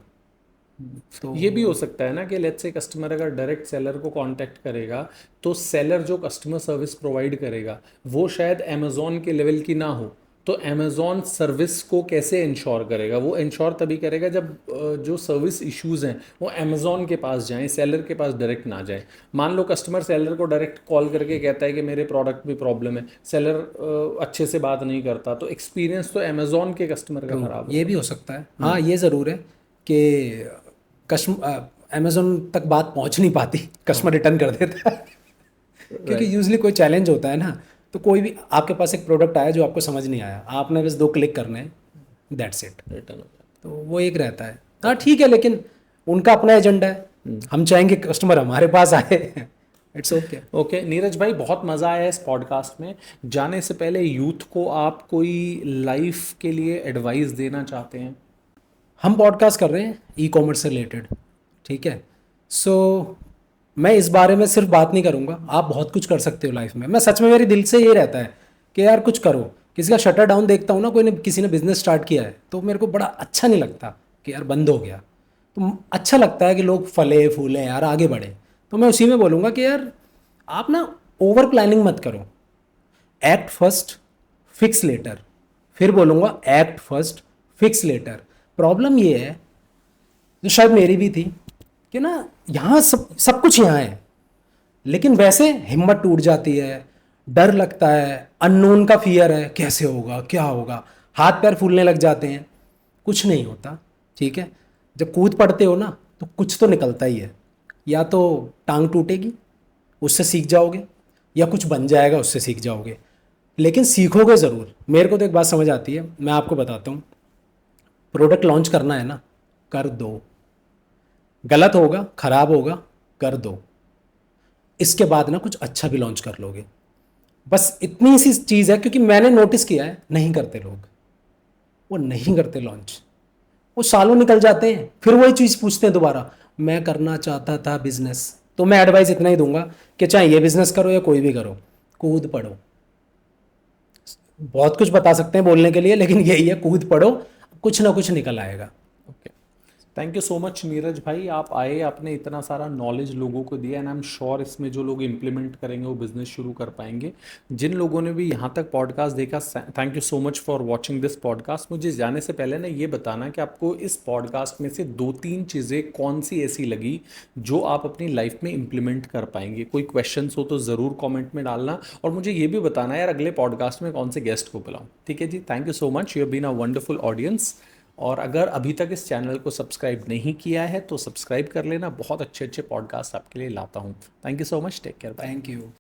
तो ये भी हो सकता है ना कि लेट्स से कस्टमर अगर डायरेक्ट सेलर को कांटेक्ट करेगा तो सेलर जो कस्टमर सर्विस प्रोवाइड करेगा वो शायद अमेजोन के लेवल की ना हो, तो अमेजोन सर्विस को कैसे इंश्योर करेगा? वो इंश्योर तभी करेगा जब जो सर्विस इश्यूज हैं वो अमेजोन के पास जाएं, सेलर के पास डायरेक्ट ना जाए। मान लो कस्टमर सेलर को डायरेक्ट कॉल करके कहता है कि मेरे प्रोडक्ट में प्रॉब्लम है, सेलर अच्छे से बात नहीं करता, तो एक्सपीरियंस तो अमेजोन के कस्टमर का खराब ये भी हो सकता है। हाँ, ये ज़रूर है कि अमेजोन तक बात पहुंच नहीं पाती, कस्टमर रिटर्न कर देता है क्योंकि यूजली कोई चैलेंज होता है ना, तो कोई भी आपके पास एक प्रोडक्ट आया जो आपको समझ नहीं आया, आपने बस 2 क्लिक करने हैं, दैट्स इट, रिटर्न होता तो वो एक रहता है। हाँ ठीक है, लेकिन उनका अपना एजेंडा है, हम चाहेंगे कस्टमर हमारे पास आए। It's okay. ओके नीरज भाई, बहुत मज़ा आया इस पॉडकास्ट में। जाने से पहले यूथ को आप कोई लाइफ के लिए एडवाइस देना चाहते हैं? हम पॉडकास्ट कर रहे हैं ई कॉमर्स से रिलेटेड, ठीक है। सो मैं इस बारे में सिर्फ बात नहीं करूँगा, आप बहुत कुछ कर सकते हो लाइफ में। मैं सच में, मेरे दिल से ये रहता है कि यार कुछ करो। किसी का शटर डाउन देखता हूँ ना, कोई ने किसी ने बिजनेस स्टार्ट किया है, तो मेरे को बड़ा अच्छा नहीं लगता कि यार बंद हो गया। तो अच्छा लगता है कि लोग फले फूले यार, आगे बढ़े। तो मैं उसी में बोलूँगा कि यार आप ना ओवर प्लानिंग मत करो, एक्ट फर्स्ट फिक्स लेटर। फिर बोलूँगा act first fix later. Problem ये है, जो शायद मेरी भी थी, कि ना यहाँ सब कुछ यहाँ है, लेकिन वैसे हिम्मत टूट जाती है, डर लगता है, अननोन का फियर है, कैसे होगा क्या होगा, हाथ पैर फूलने लग जाते हैं। कुछ नहीं होता, ठीक है। जब कूद पड़ते हो ना तो कुछ तो निकलता ही है, या तो टांग टूटेगी उससे सीख जाओगे, या कुछ बन जाएगा उससे सीख जाओगे, लेकिन सीखोगे ज़रूर। मेरे को तो एक बात समझ आती है, मैं आपको बताता हूँ। प्रोडक्ट लॉन्च करना है ना, कर दो। गलत होगा, खराब होगा, कर दो। इसके बाद ना कुछ अच्छा भी लॉन्च कर लोगे। बस इतनी सी चीज़ है, क्योंकि मैंने नोटिस किया है नहीं करते लोग, वो नहीं करते लॉन्च, वो सालों निकल जाते हैं, फिर वही चीज़ पूछते हैं दोबारा, मैं करना चाहता था बिजनेस। तो मैं एडवाइस इतना ही दूंगा कि चाहे ये बिजनेस करो या कोई भी करो, कूद पड़ो। बहुत कुछ बता सकते हैं बोलने के लिए, लेकिन यही है, कूद पड़ो, कुछ ना कुछ निकल आएगा। Okay, thank you so much Neeraj भाई, आप आए, आपने इतना सारा नॉलेज लोगों को दिया, एंड आई एम श्योर इसमें जो लोग इम्प्लीमेंट करेंगे वो बिजनेस शुरू कर पाएंगे। जिन लोगों ने भी यहाँ तक पॉडकास्ट देखा, thank you so much for watching this podcast. मुझे जाने से पहले ना ये बताना कि आपको इस पॉडकास्ट में से 2-3 चीज़ें कौन सी ऐसी लगी जो आप अपनी लाइफ में इम्प्लीमेंट कर पाएंगे। कोई क्वेश्चंस हो तो ज़रूर कॉमेंट में डालना, और मुझे ये भी बताना यार अगले पॉडकास्ट में कौन से गेस्ट को बुलाऊँ। ठीक है जी, thank you so much, you have been a wonderful audience. और अगर अभी तक इस चैनल को सब्सक्राइब नहीं किया है तो सब्सक्राइब कर लेना, बहुत अच्छे अच्छे पॉडकास्ट आपके लिए लाता हूँ। Thank you so much, take care, bye. Thank you.